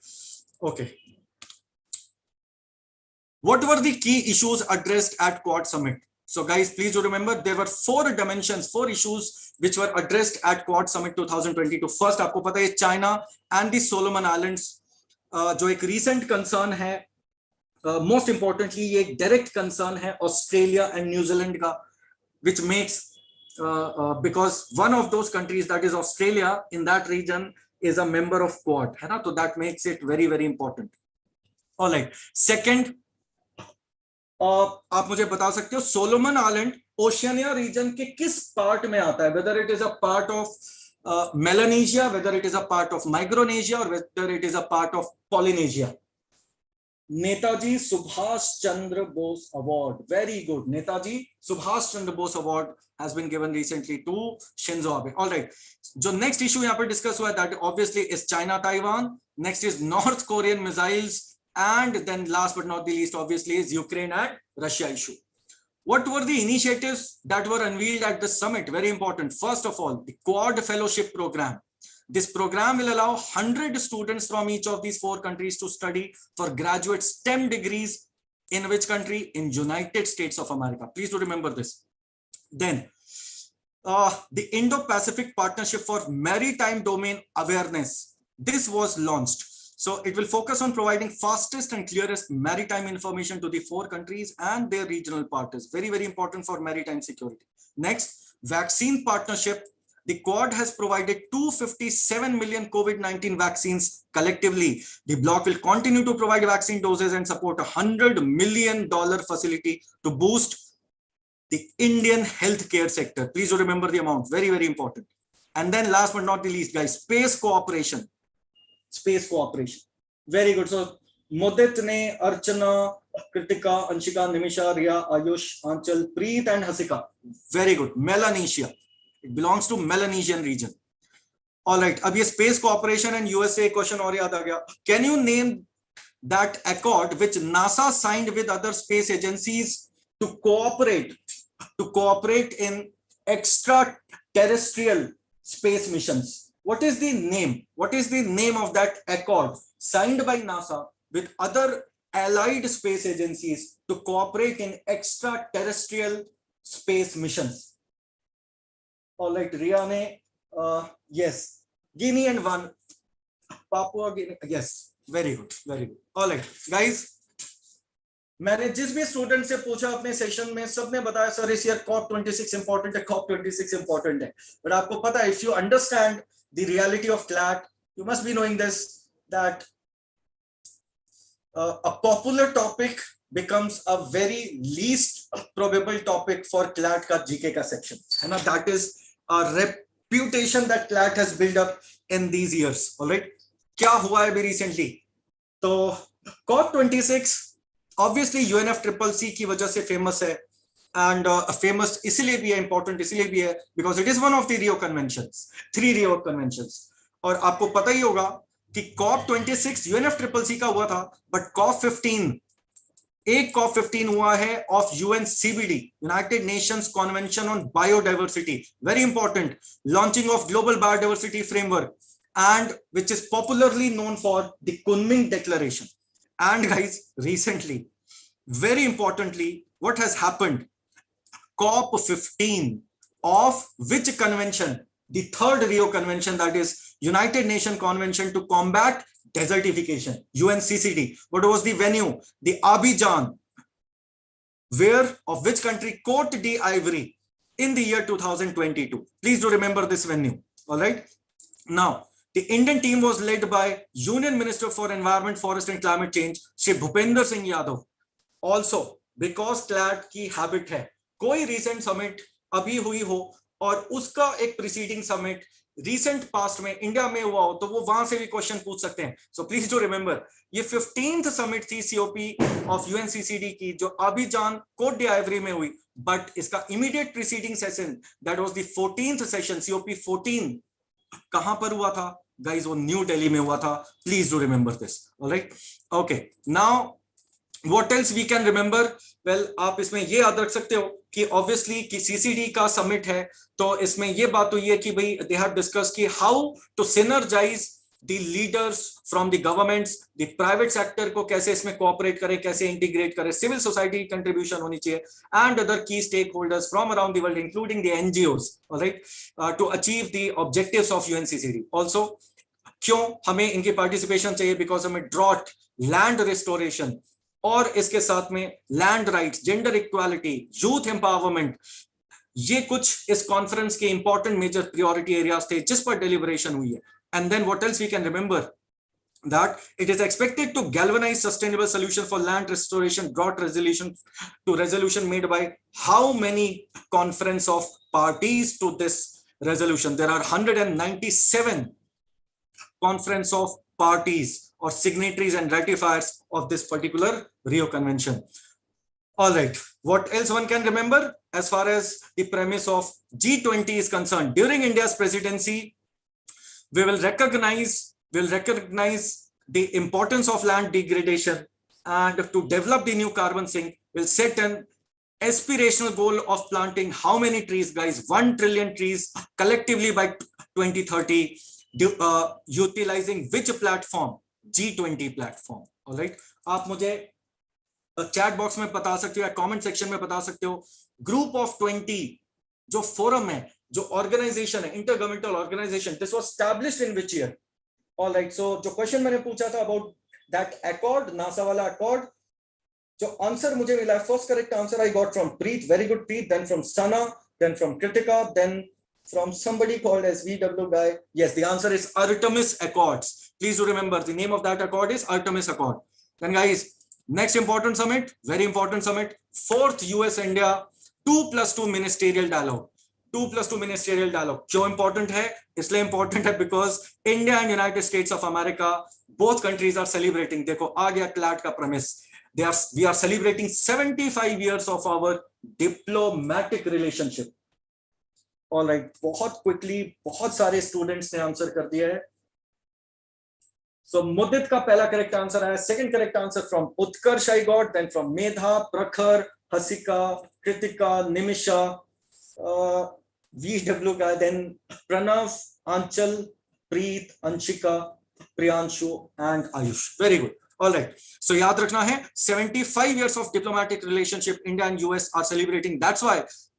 Okay. What were the key issues addressed at Quad Summit? So guys, please do remember there were four issues which were addressed at Quad Summit 2022. First, आपको पता है China and the Solomon Islands जो एक recent concern है, most importantly ये एक direct concern है Australia and New Zealand का, which makes because one of those countries, that is Australia, in that region is a member of Quad, है ना? So that makes it very, very important. All right. Second, आप मुझे बता सकते हो Solomon island ओशियनिया reason के किस part में आता है? Whether it is a part of Melanesia, whether it is a part of Micronesia, or whether it is a part of Polynesia. Netaji Subhash Chandra Bose Award. Very good. Netaji Subhash Chandra Bose Award has been given recently to Shinzo Abe. All right. जो next issue यहाँ पर discuss हुआ है, that obviously is China Taiwan. Next is North Korean missiles. And then last but not the least, obviously, is Ukraine and Russia issue. What were the initiatives that were unveiled at the summit? Very important. First of all, the Quad Fellowship Program. This program will allow 100 students from each of these four countries to study for graduate STEM degrees in which country? In United States of America. Please do remember this. Then, the Indo-Pacific Partnership for Maritime Domain Awareness. This was launched. So it will focus on providing fastest and clearest maritime information to the four countries and their regional partners. Very, very important for maritime security. Next, vaccine partnership. The Quad has provided 257 million COVID-19 vaccines collectively. The bloc will continue to provide vaccine doses and support a $100 million facility to boost the Indian healthcare sector. Please do remember the amount. Very, very important. And then last but not the least, guys, space cooperation. Space cooperation. Very good. So Mudit ne, Archana, Kritika, Anshika, Nimisha, Ria, Ayush, Anchal, Preet and Hasika. Very good. Melanesia. It belongs to Melanesian region. All right. Ab ye space cooperation and USA question aur yaad aa gaya. Can you name that accord which NASA signed with other space agencies to cooperate in extraterrestrial space missions? What is the name? What is the name of that accord signed by NASA with other allied space agencies to cooperate in extraterrestrial space missions? All right, Riane, yes. Guinea and one. Papua Guinea, yes. Very good, very good. All right, guys. मैंने जिस भी student से पूछा अपने session में, सबने बताया sir इस ईयर COP26 इंपॉर्टेंट है, COP26 इंपॉर्टेंट है. बट आपको पता है, if you understand the reality of CLAT, you must be knowing this, that a popular topic becomes a very least probable topic for CLAT ka GK ka section. And that is a reputation that CLAT has built up in these years. All right. Kya hua hai abhi recently? So COP26 obviously UNFCCC की वजह से famous है. And famous इसलिए भी है, important इसलिए भी है because it is one of the Rio Conventions, 3 Rio Conventions. और आपको पता ही होगा कि COP26 UNFCCC का हुआ था, but COP15 एक COP15 हुआ है of UNCBD, United Nations Convention on Biodiversity, very important, launching of Global Biodiversity Framework, and which is popularly known for the Kunming Declaration. And guys, recently, very importantly, what has happened? COP15 of which convention? The third Rio Convention, that is United Nations Convention to Combat Desertification, UNCCD. What was the venue? The Abidjan, where of which country? Cote d'Ivoire, in the year 2022. Please do remember this venue. All right. Now, the Indian team was led by Union Minister for Environment, Forest and Climate Change, Shri Bhupender Singh Yadav. Also, because CLAT की habit है, कोई recent summit अभी हुई हो और उसका एक preceding summit recent past में इंडिया में हुआ हो तो वो वहां से भी क्वेश्चन पूछ सकते हैं. सो प्लीज डू रिमेंबर, ये 15th समिट थी सीओपी ऑफ यूएनसीसीडी की, जो अभिजान कोट d'Ivoire में हुई, बट इसका immediate preceding session, that was the 14th session, COP 14, कहां पर हुआ था गाइस? वो न्यू दिल्ली में हुआ था. Please do remember this. Alright, okay. Now what else we can remember? well, आप इसमें ये याद रख सकते हो कि obviously कि CCD का summit है, तो इसमें ये बात हुई है कि भाई they have discussed कि how to synergize the leaders from the governments, the private sector को कैसे इसमें cooperate करें, कैसे integrate करें, civil society contribution होनी चाहिए, and other key stakeholders from around the world, including the NGOs, all right, to achieve the objectives of UNCCD. Also, क्यों हमें इनकी participation चाहिए? because हमें drought, land restoration और इसके साथ में land rights, gender equality, youth empowerment, ये कुछ इस कॉन्फ्रेंस के इंपॉर्टेंट मेजर प्रायोरिटी एरियाज थे जिस पर डेलिब्रेशन हुई है. And then what else we can remember? that it is expected to galvanize sustainable solution for land restoration, drought resolution made by how many conference of parties to this resolution? There are 197 conference of parties or signatories and ratifiers of this particular Rio Convention. All right, what else one can remember as far as the premise of G20 is concerned? During India's presidency, we will recognize the importance of land degradation, and to develop the new carbon sink, will set an aspirational goal of planting how many trees, guys? 1 trillion trees collectively by 2030, utilizing which platform? G20 platform. Alright, आप मुझे chat box में बता सकते हो या comment section में बता सकते हो. ग्रुप ऑफ 20 जो फोरम है, जो ऑर्गेनाइजेशन है, intergovernmental organization, this was established in which year? Alright, so जो क्वेश्चन मैंने पूछा था अबाउट दैट अकॉर्ड, नासा वाला अकॉर्ड, जो आंसर मुझे मिला, first correct answer I got from Preet, very good Preet, then from Sana, then from Kritika, then from somebody called as VW guy. Yes, the answer is Artemis Accords. Please do remember the name of that accord is Artemis Accord. Then guys, next important summit, very important summit, 4th US India 2+2 ministerial dialogue. 2+2 ministerial dialogue क्यों important है? इसलिए important है because India and United States of America, both countries are celebrating. देखो आ गया CLAT का premise. We are celebrating 75 years of our diplomatic relationship. All right, बहुत quickly बहुत सारे स्टूडेंट्स ने आंसर कर दिया है. सो मुदित का पहला करेक्ट आंसर आया. Second correct answer from Utkarsh I got, then from Medha, Prakhar, Hasika, Kritika, Nimisha, VW का, then Pranav, Anchal, Preet, Anshika, Priyanshu and Ayush. Very good. All right, so याद रखना है 75 years of diplomatic relationship India and US are celebrating. That's why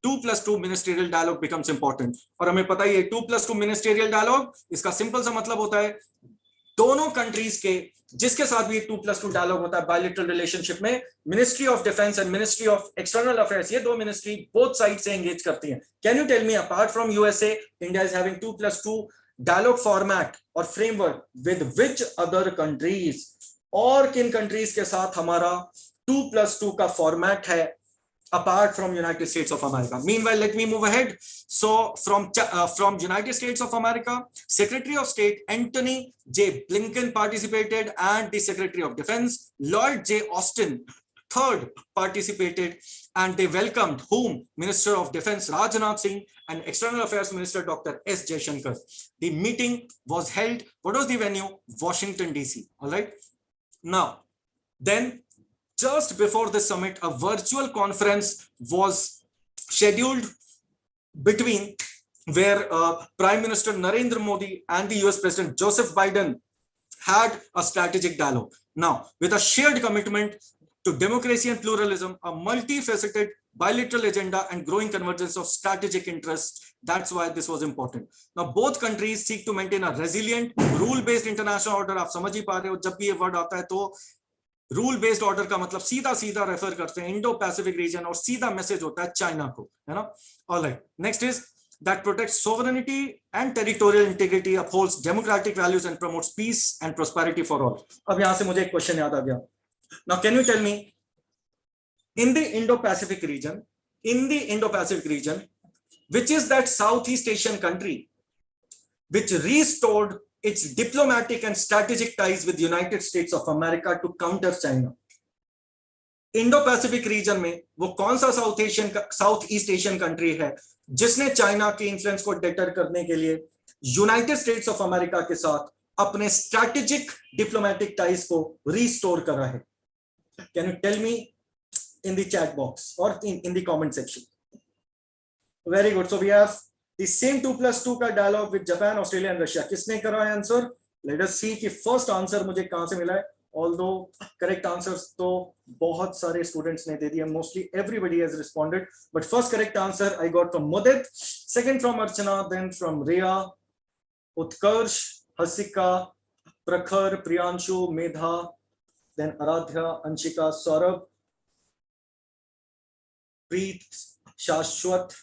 2+2 ministerial dialogue becomes important. और हमें पता ही है 2+2 ministerial dialogue, इसका simple सा मतलब होता है दोनों कंट्रीज के जिसके साथ भी 2+2 डायलॉग होता है बायलैटरल रिलेशनशिप में, ministry of defence and ministry of external affairs, ये दो मिनिस्ट्री बोथ साइड से एंगेज करती हैं. Can you tell me, apart from USA, India is having 2+2 dialogue format और framework with which other countries? और किन countries के साथ हमारा 2+2 का फॉर्मेट है apart from United States of America? Meanwhile, let me move ahead. So from United States of America, Secretary of State Anthony J. Blinken participated, and the Secretary of Defense Lloyd J. Austin III participated, and they welcomed whom? Minister of Defense Rajnath Singh and External Affairs Minister Dr. S. Jaishankar. The meeting was held, what was the venue? Washington DC. All right. Now, then just before the summit, a virtual conference was scheduled between where Prime Minister Narendra Modi and the US President Joseph Biden had a strategic dialogue. Now, with a shared commitment to democracy and pluralism, a multifaceted bilateral agenda and growing convergence of strategic interests, that's why this was important. Now, both countries seek to maintain a resilient, rule-based international order. आप समझ ही पा रहे हो, जब भी ये word आता है तो रूल बेस्ड ऑर्डर का मतलब सीधा सीधा रेफर करते हैं इंडो पैसिफिक रीजन और सीधा मैसेज होता है चाइना को, है ना? Alright, next is that protects sovereignty and territorial integrity, upholds democratic values and promotes peace and prosperity for all. अब यहां से मुझे एक क्वेश्चन याद आ गया. Now, can you tell me, in the Indo-Pacific region, which is that Southeast Asian country which restored its diplomatic and strategic ties with the United States of America to counter China? Indo-Pacific region में वो कौन सा south east Asian country है जिसने China के influence को deter करने के लिए यूनाइटेड स्टेट्स ऑफ अमेरिका के साथ अपने स्ट्रैटेजिक डिप्लोमेटिक टाइज को रीस्टोर करा है? Can you tell me in the chat box और in the comment section? Very good. So we have the same 2+2 का dialogue with Japan, Australia and Russia. किसने करा है आंसर? लेट अस सी कि first answer मुझे कहां से मिला है. Although correct answers तो बहुत सारे students ने दे दिए, mostly everybody has responded, but first correct answer I got from Mudit, second from Archana, then from Riya, Utkarsh, Hasika, Prakhar, Priyanshu, Medha, then Aradhya, Anshika, Saurabh, Preet, Shashwat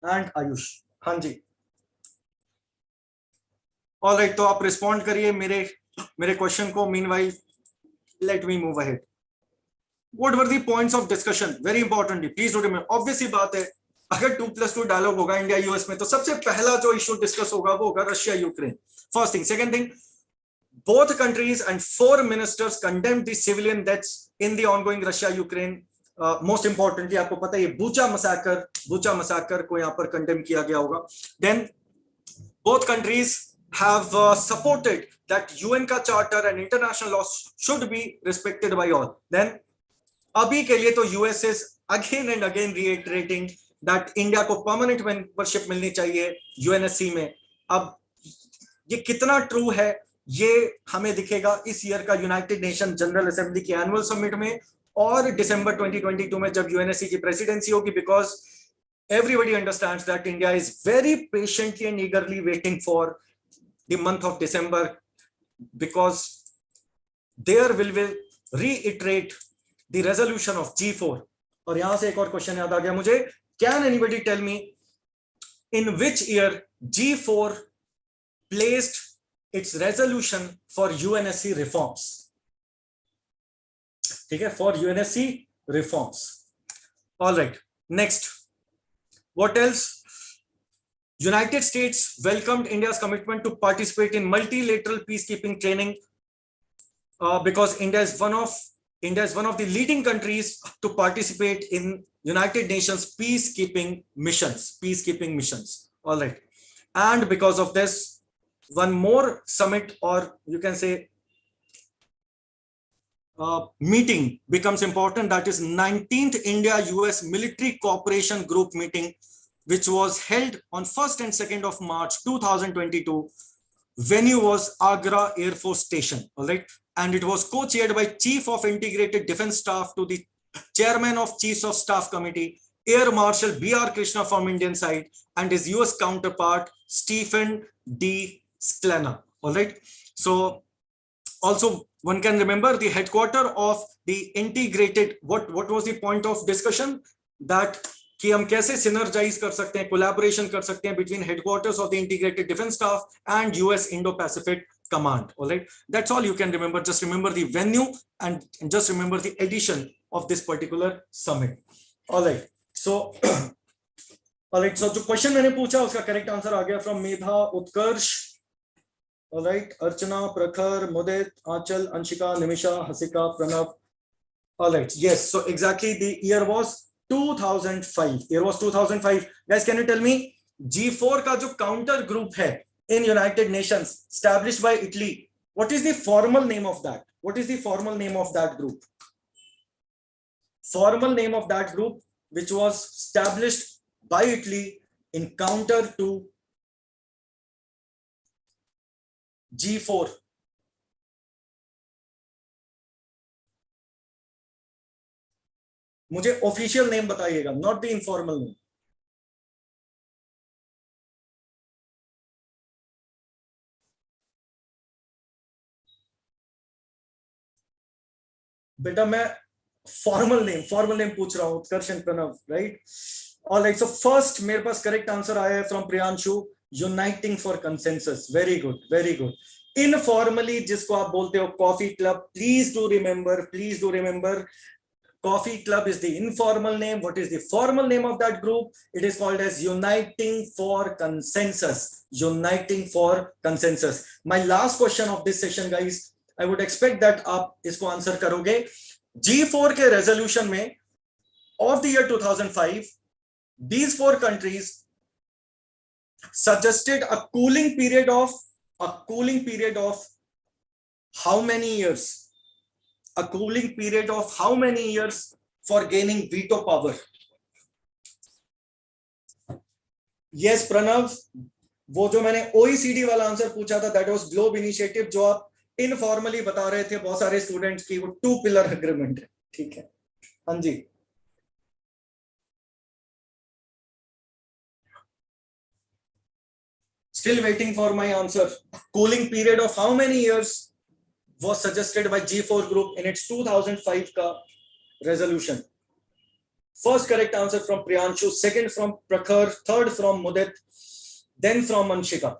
and Ayush. हाँ जी, all right, तो आप respond करिए मेरे question को. Meanwhile let me move ahead. What were the points of discussion? Very importantly please note. में obviously बात है, अगर 2+2 डायलॉग होगा इंडिया यूएस में तो सबसे पहला जो इशू डिस्कस होगा वो होगा Russia Ukraine. First thing. Second thing, both countries and 4 ministers condemned the civilian deaths in the ongoing Russia Ukraine. Most importantly, आपको पता है ये बूचा मसाकर को यहाँ पर कंडेम किया गया होगा. Then both countries have supported that UN का charter and international laws should be respected by all. Then अभी के लिए तो US is again and again reiterating that India को permanent membership मिलनी चाहिए UNSC में. अब ये कितना ट्रू है ये हमें दिखेगा इस ईयर का यूनाइटेड नेशन जनरल असेंबली की एनुअल समिट में और दिसंबर 2022 में जब यूएनएससी की प्रेसिडेंसी होगी, because everybody understands that India is very patiently and eagerly waiting for the month of December, because there will reiterate the resolution of G4. और यहां से एक और क्वेश्चन याद आ गया मुझे. Can anybody tell me in which year G4 placed its resolution for UNSC reforms? ठीक है, for UNSC reforms. All right, next. What else? United States welcomed India's commitment to participate in multilateral peacekeeping training because India is one of the leading countries to participate in United Nations peacekeeping missions. All right, and because of this, one more summit, or you can say meeting, becomes important. That is 19th India-US Military Cooperation Group meeting, which was held on 1st and 2nd of March 2022. Venue was Agra Air Force Station. All right, and it was co-chaired by Chief of Integrated Defense Staff to the Chairman of Chiefs of Staff Committee, Air Marshal B.R. Krishna from Indian side, and his US counterpart Stephen D. Sklana. All right, so also one can remember the headquarter of the integrated, what was the point of discussion? That कि हम कैसे synergize कर सकते हैं, collaboration कर सकते हैं between headquarters of the integrated defense staff and US Indo-Pacific Command. All right, that's all you can remember. Just remember the venue and just remember the edition of this particular summit. All right, so all right, so जो question मैंने पूछा उसका correct answer आ गया from Medha, Utkarsh. All right, Archana, Prakhar, Mudit, Achal, Anshika, Nimisha, Hasika, Pranav. All right, yes, so exactly the year was 2005. Year was 2005. Guys, can you tell me G4 का जो counter group है in United Nations established by Italy, what is the formal name of that? What is the formal name of that group? formal name of that group, which was established by Italy in counter to G4. मुझे official name बताइएगा, not the informal name. बेटा मैं formal name पूछ रहा हूं, Utkarsh and Pranav, right? Alright, so first मेरे पास correct answer आया है from Priyanshu, uniting for consensus. Very good, very good. Informally जिसको आप बोलते हो coffee club, please do remember, coffee club is the informal name. What is the formal name of that group? It is called as uniting for consensus. My last question of this session, guys, I would expect that आप इसको answer करोगे. G4 के resolution में of the year 2005, these 4 countries suggested a cooling period of how many years? A cooling period of how many years for gaining veto power? Yes, Pranav, वो जो मैंने OECD वाला answer पूछा था, that was globe initiative, जो आप informally बता रहे थे बहुत सारे स्टूडेंट्स की, वो 2 पिलर एग्रीमेंट है. ठीक है, हाँ जी. Still waiting for my answer. Cooling period of how many years was suggested by G4 group in its 2005 ka resolution? First correct answer from Priyanshu, second from Prakhar, third from Mudit, then from Manshika.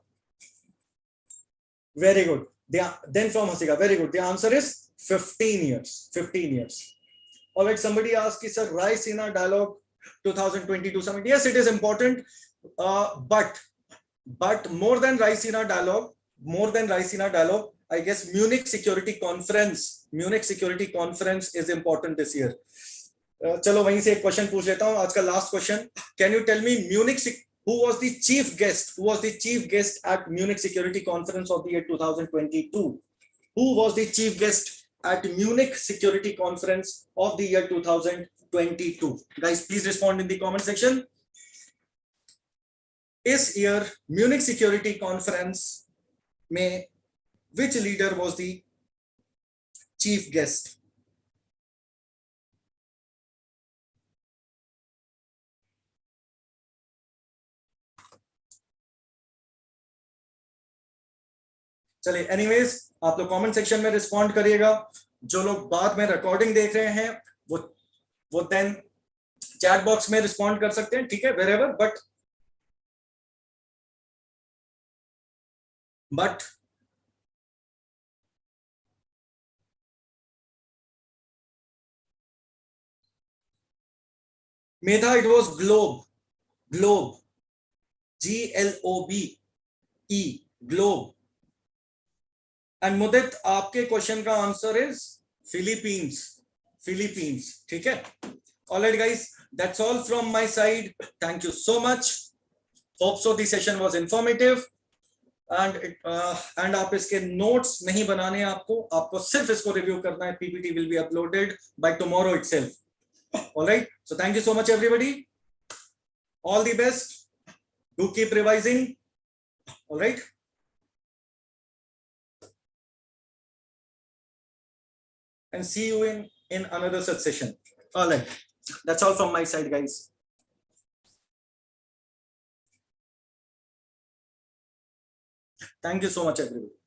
Very good. Then from Hasika. Very good. The answer is 15 years. 15 years. All right. Somebody asked, sir, Raisina Dialogue 2022 Summit. Yes, it is important. But more than Raisina Dialogue, I guess Munich Security Conference is important this year. चलो वहीं से एक question पूछ लेता हूं, आज का last question. Can you tell me who was the chief guest at Munich Security Conference of the year 2022? Who was the chief guest at Munich Security Conference of the year 2022? Guys, please respond in the comment section. इस year Munich Security Conference में which leader was the chief guest? चलिए, anyways आप लोग comment section में respond करिएगा. जो लोग बाद में रिकॉर्डिंग देख रहे हैं वो देन चैट बॉक्स में रिस्पॉन्ड कर सकते हैं. ठीक है, wherever. But Medha, it was globe, GLOBE, globe. And Mudit, आपके क्वेश्चन का आंसर इज फिलीपींस. ठीक है. Alright guys, that's all from my side. Thank you so much. Hope so the session was informative. And आप इसके notes नहीं बनाने, आपको सिर्फ इसको रिव्यू करना है. PPT will be uploaded by tomorrow itself. All right, so thank you so much everybody. All the best. Do keep revising. All right, and see you in another such session. All right, that's all from my side, guys. Thank you so much everybody.